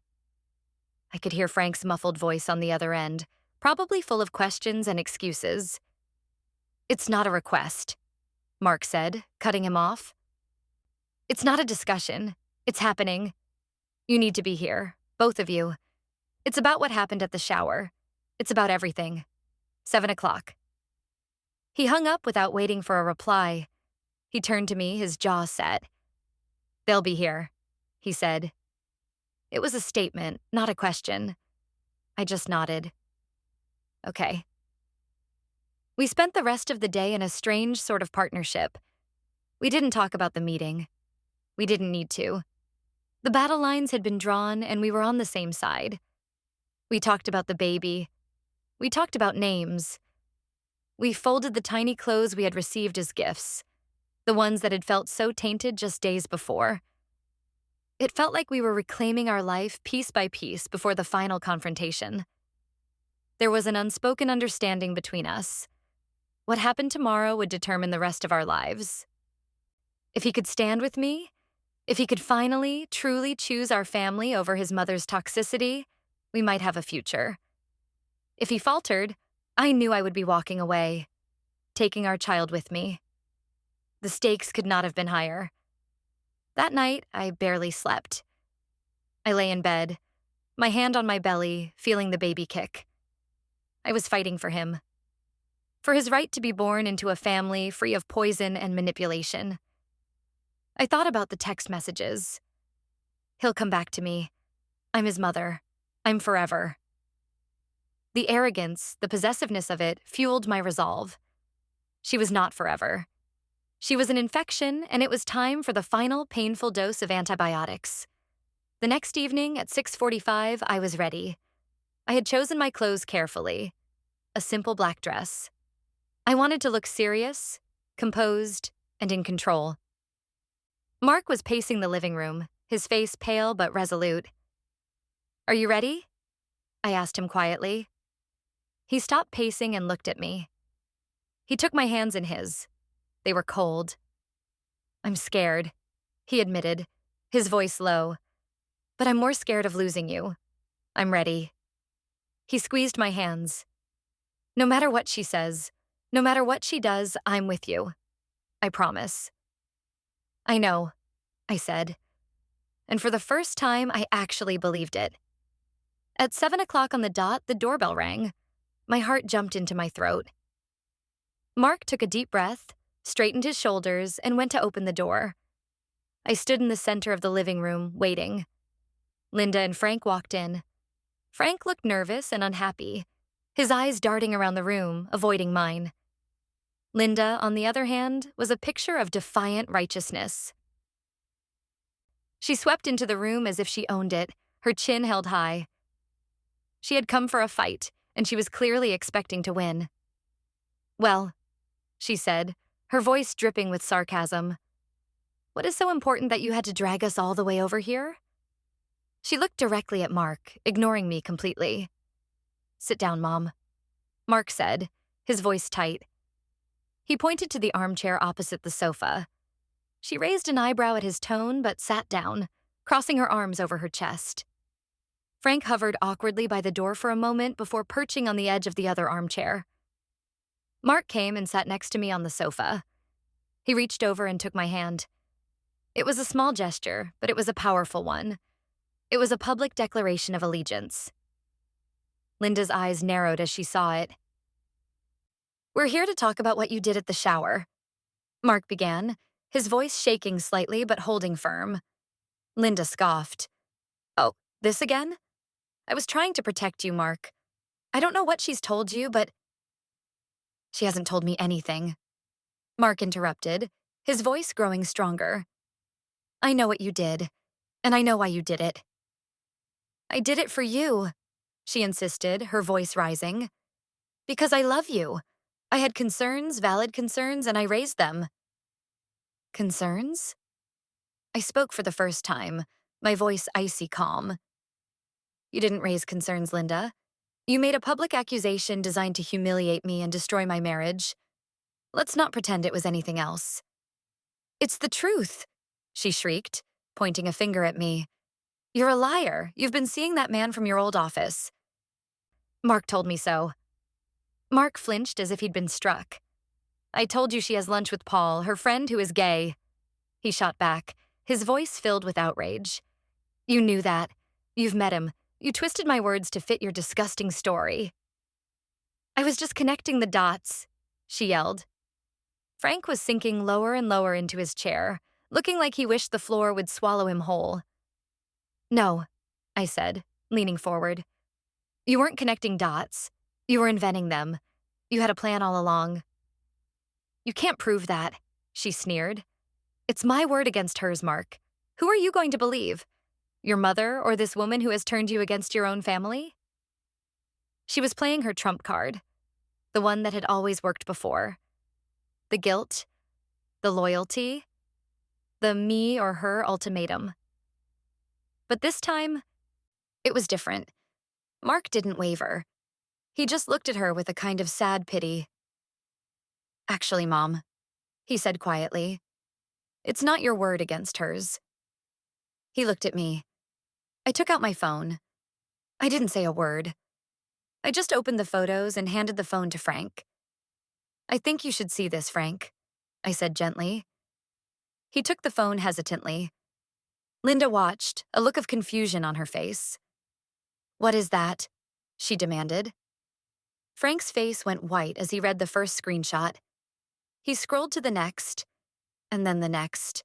I could hear Frank's muffled voice on the other end, probably full of questions and excuses. It's not a request, Mark said, cutting him off. It's not a discussion. It's happening. You need to be here, both of you. It's about what happened at the shower. It's about everything. 7 o'clock. He hung up without waiting for a reply. He turned to me, his jaw set. They'll be here, he said. It was a statement, not a question. I just nodded. Okay. We spent the rest of the day in a strange sort of partnership. We didn't talk about the meeting. We didn't need to. The battle lines had been drawn, and we were on the same side. We talked about the baby. We talked about names. We folded the tiny clothes we had received as gifts, the ones that had felt so tainted just days before. It felt like we were reclaiming our life piece by piece before the final confrontation. There was an unspoken understanding between us. What happened tomorrow would determine the rest of our lives. If he could stand with me, if he could finally, truly choose our family over his mother's toxicity, we might have a future. If he faltered, I knew I would be walking away, taking our child with me. The stakes could not have been higher. That night, I barely slept. I lay in bed, my hand on my belly, feeling the baby kick. I was fighting for him. For his right to be born into a family free of poison and manipulation. I thought about the text messages. He'll come back to me. I'm his mother. I'm forever. The arrogance, the possessiveness of it, fueled my resolve. She was not forever. She was an infection, and it was time for the final painful dose of antibiotics. The next evening at 6:45, I was ready. I had chosen my clothes carefully. A simple black dress. I wanted to look serious, composed, and in control. Mark was pacing the living room, his face pale but resolute. "Are you ready?" I asked him quietly. He stopped pacing and looked at me. He took my hands in his. They were cold. "I'm scared," he admitted, his voice low. "But I'm more scared of losing you. I'm ready." He squeezed my hands. "No matter what she says, no matter what she does, I'm with you. I promise." "I know," I said. And for the first time, I actually believed it. At 7 o'clock on the dot, the doorbell rang. My heart jumped into my throat. Mark took a deep breath, straightened his shoulders, and went to open the door. I stood in the center of the living room, waiting. Linda and Frank walked in. Frank looked nervous and unhappy, his eyes darting around the room, avoiding mine. Linda, on the other hand, was a picture of defiant righteousness. She swept into the room as if she owned it, her chin held high. She had come for a fight, and she was clearly expecting to win. "Well," she said, her voice dripping with sarcasm, "what is so important that you had to drag us all the way over here?" She looked directly at Mark, ignoring me completely. "Sit down, Mom," Mark said, his voice tight. He pointed to the armchair opposite the sofa. She raised an eyebrow at his tone, but sat down, crossing her arms over her chest. Frank hovered awkwardly by the door for a moment before perching on the edge of the other armchair. Mark came and sat next to me on the sofa. He reached over and took my hand. It was a small gesture, but it was a powerful one. It was a public declaration of allegiance. Linda's eyes narrowed as she saw it. "We're here to talk about what you did at the shower," Mark began, his voice shaking slightly but holding firm. Linda scoffed. "Oh, this again? I was trying to protect you, Mark. I don't know what she's told you, but—" "She hasn't told me anything," Mark interrupted, his voice growing stronger. "I know what you did, and I know why you did it." "I did it for you," she insisted, her voice rising. "Because I love you. I had concerns, valid concerns, and I raised them." "Concerns?" I spoke for the first time, my voice icy calm. "You didn't raise concerns, Linda. You made a public accusation designed to humiliate me and destroy my marriage. Let's not pretend it was anything else." "It's the truth," she shrieked, pointing a finger at me. "You're a liar. You've been seeing that man from your old office." "Mark told me so." Mark flinched as if he'd been struck. "I told you she has lunch with Paul, her friend who is gay." He shot back, his voice filled with outrage. "You knew that. You've met him. You twisted my words to fit your disgusting story." "I was just connecting the dots," she yelled. Frank was sinking lower and lower into his chair, looking like he wished the floor would swallow him whole. "No," I said, leaning forward. "You weren't connecting dots. You were inventing them. You had a plan all along." "You can't prove that," she sneered. "It's my word against hers, Mark. Who are you going to believe? Your mother or this woman who has turned you against your own family? She was playing her trump card, the one that had always worked before. The guilt, the loyalty, the me or her ultimatum. But this time, it was different. Mark didn't waver. He just looked at her with a kind of sad pity. "Actually, Mom," he said quietly, "it's not your word against hers." He looked at me. I took out my phone. I didn't say a word. I just opened the photos and handed the phone to Frank. "I think you should see this, Frank," I said gently. He took the phone hesitantly. Linda watched, a look of confusion on her face. "What is that?" she demanded. Frank's face went white as he read the first screenshot. He scrolled to the next, and then the next.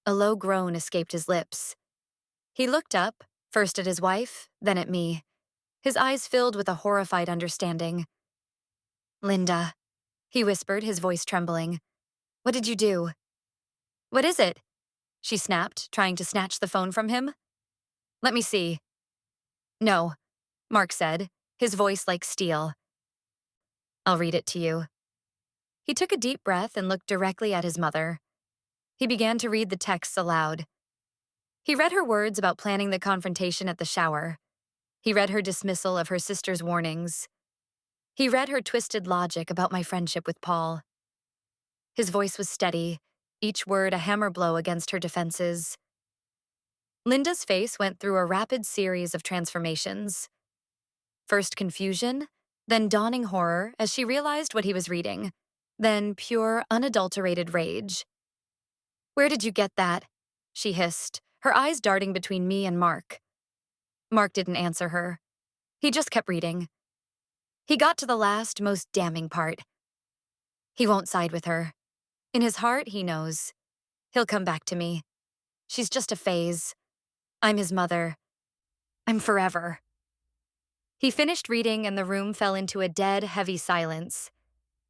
A low groan escaped his lips. He looked up, first at his wife, then at me, his eyes filled with a horrified understanding. "Linda," he whispered, his voice trembling. "What did you do?" "What is it?" she snapped, trying to snatch the phone from him. "Let me see." "No," Mark said, his voice like steel. "I'll read it to you." He took a deep breath and looked directly at his mother. He began to read the texts aloud. He read her words about planning the confrontation at the shower. He read her dismissal of her sister's warnings. He read her twisted logic about my friendship with Paul. His voice was steady, each word a hammer blow against her defenses. Linda's face went through a rapid series of transformations. First confusion, then dawning horror as she realized what he was reading, then pure, unadulterated rage. "Where did you get that?" she hissed, her eyes darting between me and Mark. Mark didn't answer her. He just kept reading. He got to the last, most damning part. He won't side with her. In his heart, he knows. He'll come back to me. She's just a phase. I'm his mother. I'm forever. He finished reading and the room fell into a dead, heavy silence.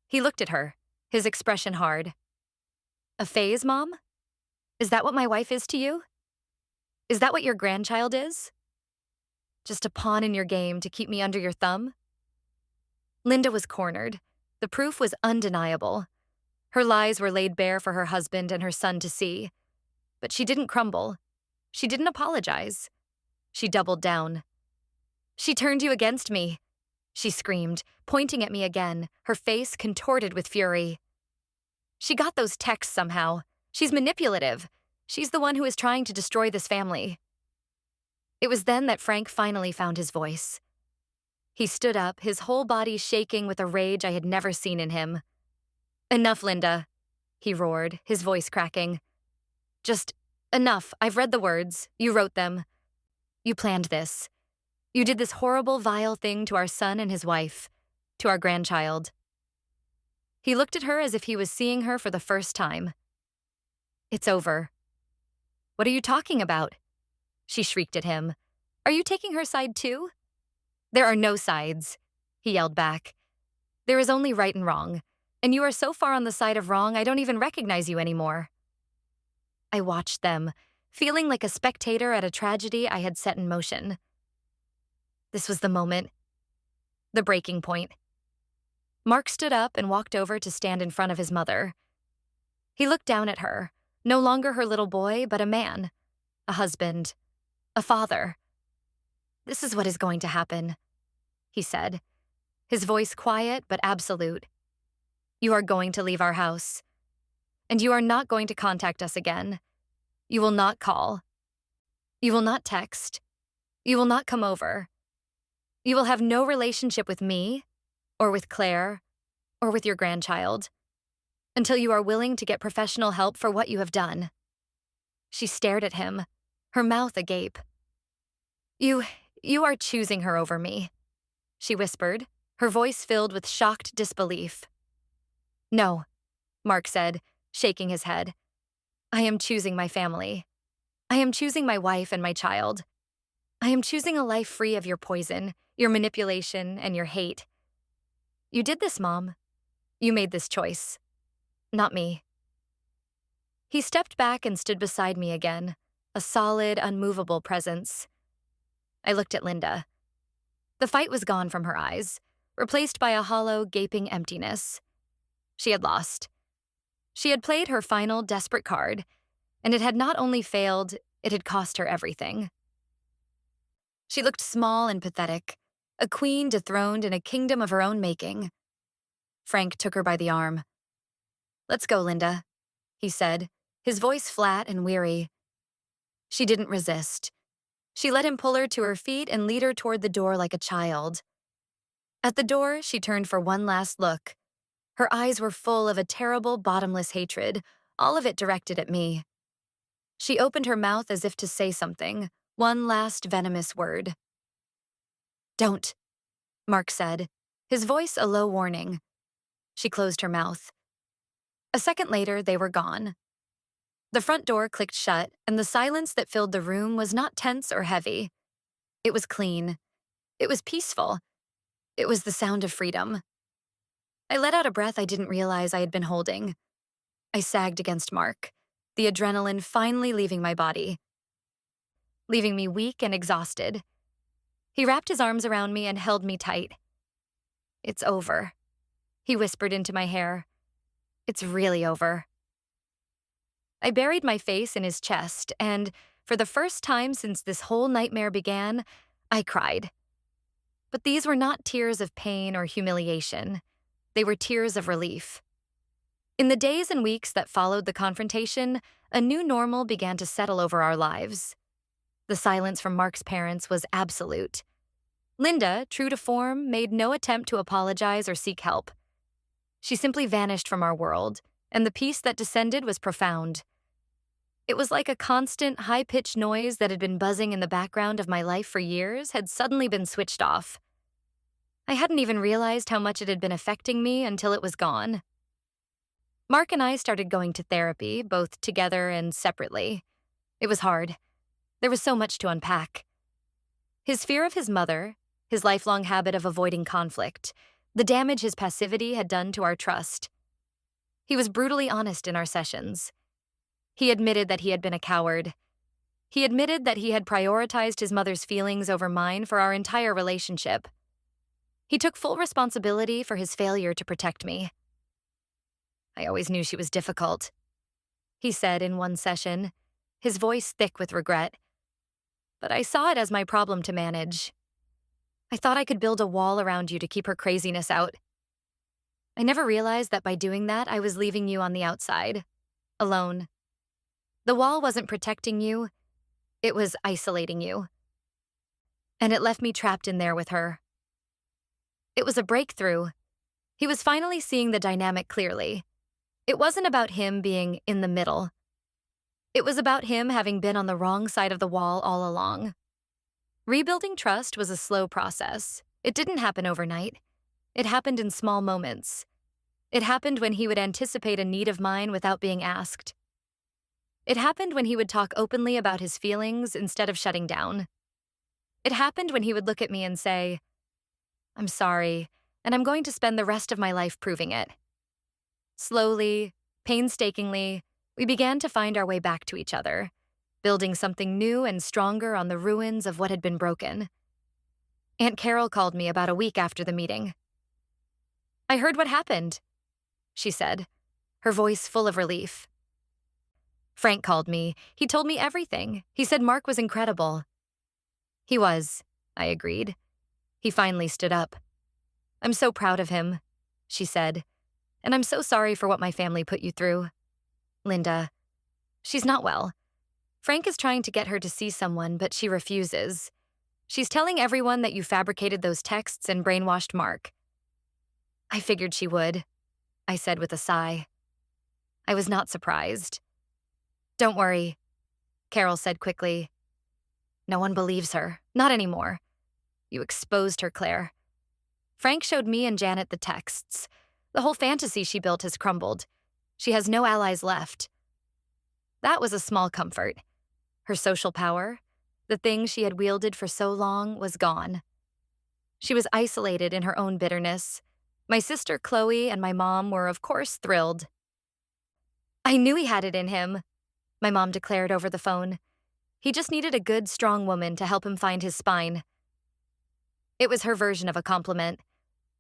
He looked at her, his expression hard. "A phase, Mom? Is that what my wife is to you? Is that what your grandchild is? Just a pawn in your game to keep me under your thumb?" Linda was cornered. The proof was undeniable. Her lies were laid bare for her husband and her son to see. But she didn't crumble. She didn't apologize. She doubled down. "She turned you against me," she screamed, pointing at me again, her face contorted with fury. "She got those texts somehow. She's manipulative. She's the one who is trying to destroy this family." It was then that Frank finally found his voice. He stood up, his whole body shaking with a rage I had never seen in him. "Enough, Linda," he roared, his voice cracking. "Just enough. I've read the words. You wrote them. You planned this. You did this horrible, vile thing to our son and his wife, to our grandchild." He looked at her as if he was seeing her for the first time. "It's over." "What are you talking about?" she shrieked at him. "Are you taking her side too?" "There are no sides," he yelled back. "There is only right and wrong, and you are so far on the side of wrong I don't even recognize you anymore." I watched them, feeling like a spectator at a tragedy I had set in motion. This was the moment. The breaking point. Mark stood up and walked over to stand in front of his mother. He looked down at her, no longer her little boy, but a man, a husband, a father. "This is what is going to happen," he said, his voice quiet but absolute. "You are going to leave our house, and you are not going to contact us again. You will not call. You will not text. You will not come over. You will have no relationship with me, or with Claire, or with your grandchild, until you are willing to get professional help for what you have done." She stared at him, her mouth agape. You are choosing her over me," she whispered, her voice filled with shocked disbelief. "No," Mark said, shaking his head. "I am choosing my family. I am choosing my wife and my child. I am choosing a life free of your poison, your manipulation, and your hate. You did this, Mom. You made this choice. Not me." He stepped back and stood beside me again, a solid, unmovable presence. I looked at Linda. The fight was gone from her eyes, replaced by a hollow, gaping emptiness. She had lost. She had played her final, desperate card, and it had not only failed, it had cost her everything. She looked small and pathetic, a queen dethroned in a kingdom of her own making. Frank took her by the arm. "Let's go, Linda," he said, his voice flat and weary. She didn't resist. She let him pull her to her feet and lead her toward the door like a child. At the door, she turned for one last look. Her eyes were full of a terrible, bottomless hatred, all of it directed at me. She opened her mouth as if to say something, one last venomous word. "Don't," Mark said, his voice a low warning. She closed her mouth. A second later, they were gone. The front door clicked shut, and the silence that filled the room was not tense or heavy. It was clean. It was peaceful. It was the sound of freedom. I let out a breath I didn't realize I had been holding. I sagged against Mark, the adrenaline finally leaving my body, leaving me weak and exhausted. He wrapped his arms around me and held me tight. "It's over," he whispered into my hair. "It's really over." I buried my face in his chest, and, for the first time since this whole nightmare began, I cried. But these were not tears of pain or humiliation. They were tears of relief. In the days and weeks that followed the confrontation, a new normal began to settle over our lives. The silence from Mark's parents was absolute. Linda, true to form, made no attempt to apologize or seek help. She simply vanished from our world, and the peace that descended was profound. It was like a constant, high-pitched noise that had been buzzing in the background of my life for years had suddenly been switched off. I hadn't even realized how much it had been affecting me until it was gone. Mark and I started going to therapy, both together and separately. It was hard. There was so much to unpack. His fear of his mother, his lifelong habit of avoiding conflict, the damage his passivity had done to our trust. He was brutally honest in our sessions. He admitted that he had been a coward. He admitted that he had prioritized his mother's feelings over mine for our entire relationship. He took full responsibility for his failure to protect me. "I always knew she was difficult," he said in one session, his voice thick with regret. "But I saw it as my problem to manage. I thought I could build a wall around you to keep her craziness out. I never realized that by doing that, I was leaving you on the outside, alone. The wall wasn't protecting you, it was isolating you. And it left me trapped in there with her." It was a breakthrough. He was finally seeing the dynamic clearly. It wasn't about him being in the middle. It was about him having been on the wrong side of the wall all along. Rebuilding trust was a slow process. It didn't happen overnight. It happened in small moments. It happened when he would anticipate a need of mine without being asked. It happened when he would talk openly about his feelings instead of shutting down. It happened when he would look at me and say, "I'm sorry, and I'm going to spend the rest of my life proving it." Slowly, painstakingly, we began to find our way back to each other, building something new and stronger on the ruins of what had been broken. Aunt Carol called me about a week after the meeting. "I heard what happened," she said, her voice full of relief. "Frank called me. He told me everything. He said Mark was incredible." "He was," I agreed. He finally stood up. "I'm so proud of him," she said, "and I'm so sorry for what my family put you through. Linda, she's not well. Frank is trying to get her to see someone, but she refuses. She's telling everyone that you fabricated those texts and brainwashed Mark." "I figured she would," I said with a sigh. I was not surprised. "Don't worry," Carol said quickly. "No one believes her. Not anymore. You exposed her, Claire. Frank showed me and Janet the texts. The whole fantasy she built has crumbled. She has no allies left." That was a small comfort. Her social power, the thing she had wielded for so long, was gone. She was isolated in her own bitterness. My sister Chloe and my mom were, of course, thrilled. "I knew he had it in him," my mom declared over the phone. He just needed a good, strong woman to help him find his spine. It was her version of a compliment.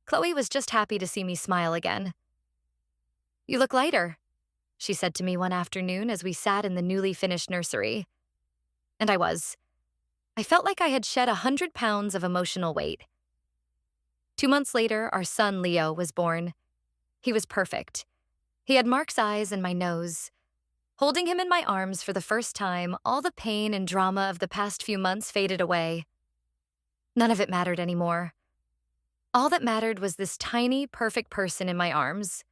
Chloe was just happy to see me smile again. "You look lighter," she said to me one afternoon as we sat in the newly finished nursery. And I was. I felt like I had shed 100 pounds of emotional weight. 2 months later, our son Leo was born. He was perfect. He had Mark's eyes and my nose. Holding him in my arms for the first time, all the pain and drama of the past few months faded away. None of it mattered anymore. All that mattered was this tiny, perfect person in my arms.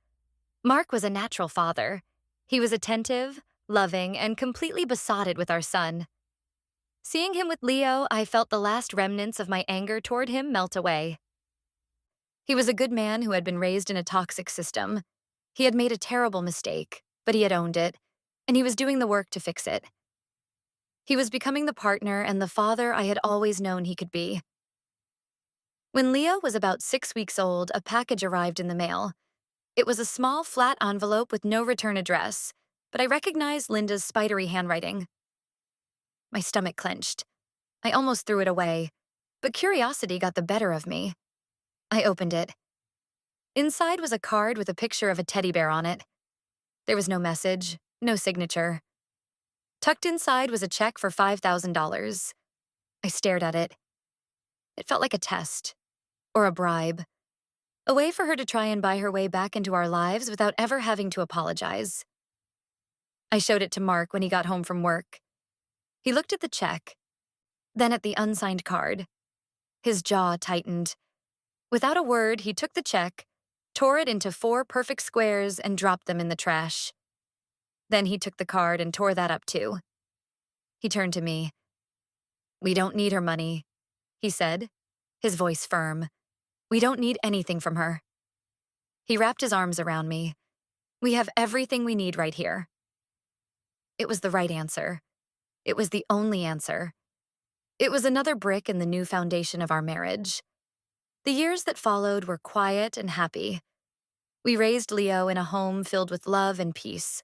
Mark was a natural father. He was attentive, loving, and completely besotted with our son. Seeing him with Leo, I felt the last remnants of my anger toward him melt away. He was a good man who had been raised in a toxic system. He had made a terrible mistake, but he had owned it, and he was doing the work to fix it. He was becoming the partner and the father I had always known he could be. When Leo was about 6 weeks old, a package arrived in the mail. It was a small, flat envelope with no return address, but I recognized Linda's spidery handwriting. My stomach clenched. I almost threw it away, but curiosity got the better of me. I opened it. Inside was a card with a picture of a teddy bear on it. There was no message, no signature. Tucked inside was a check for $5,000. I stared at it. It felt like a test, or a bribe. A way for her to try and buy her way back into our lives without ever having to apologize. I showed it to Mark when he got home from work. He looked at the check, then at the unsigned card. His jaw tightened. Without a word, he took the check, tore it into 4 perfect squares, and dropped them in the trash. Then he took the card and tore that up too. He turned to me. "We don't need her money," he said, his voice firm. "We don't need anything from her." He wrapped his arms around me. "We have everything we need right here." It was the right answer. It was the only answer. It was another brick in the new foundation of our marriage. The years that followed were quiet and happy. We raised Leo in a home filled with love and peace.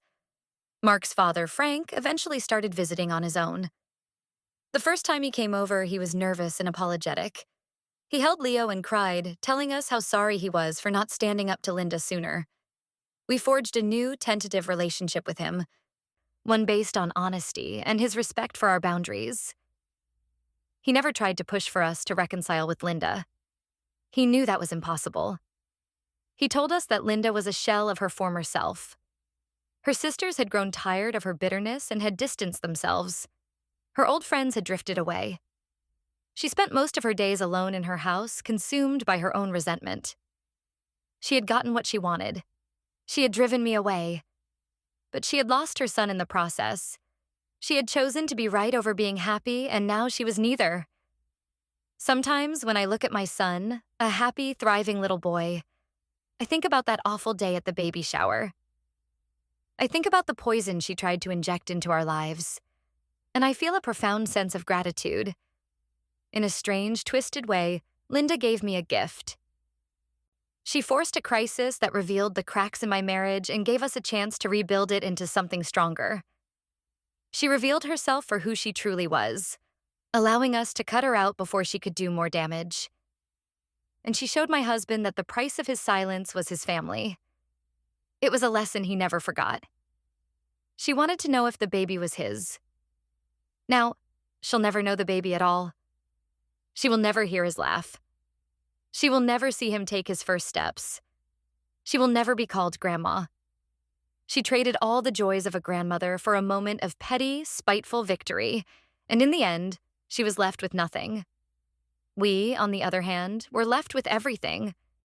Mark's father, Frank, eventually started visiting on his own. The first time he came over, he was nervous and apologetic. He held Leo and cried, telling us how sorry he was for not standing up to Linda sooner. We forged a new, tentative relationship with him, one based on honesty and his respect for our boundaries. He never tried to push for us to reconcile with Linda. He knew that was impossible. He told us that Linda was a shell of her former self. Her sisters had grown tired of her bitterness and had distanced themselves. Her old friends had drifted away. She spent most of her days alone in her house, consumed by her own resentment. She had gotten what she wanted. She had driven me away. But she had lost her son in the process. She had chosen to be right over being happy, and now she was neither. Sometimes when I look at my son, a happy, thriving little boy, I think about that awful day at the baby shower. I think about the poison she tried to inject into our lives, and I feel a profound sense of gratitude. In a strange, twisted way, Linda gave me a gift. She forced a crisis that revealed the cracks in my marriage and gave us a chance to rebuild it into something stronger. She revealed herself for who she truly was, allowing us to cut her out before she could do more damage. And she showed my husband that the price of his silence was his family. It was a lesson he never forgot. She wanted to know if the baby was his. Now, she'll never know the baby at all. She will never hear his laugh. She will never see him take his first steps. She will never be called Grandma. She traded all the joys of a grandmother for a moment of petty, spiteful victory, and in the end, she was left with nothing. We, on the other hand, were left with everything.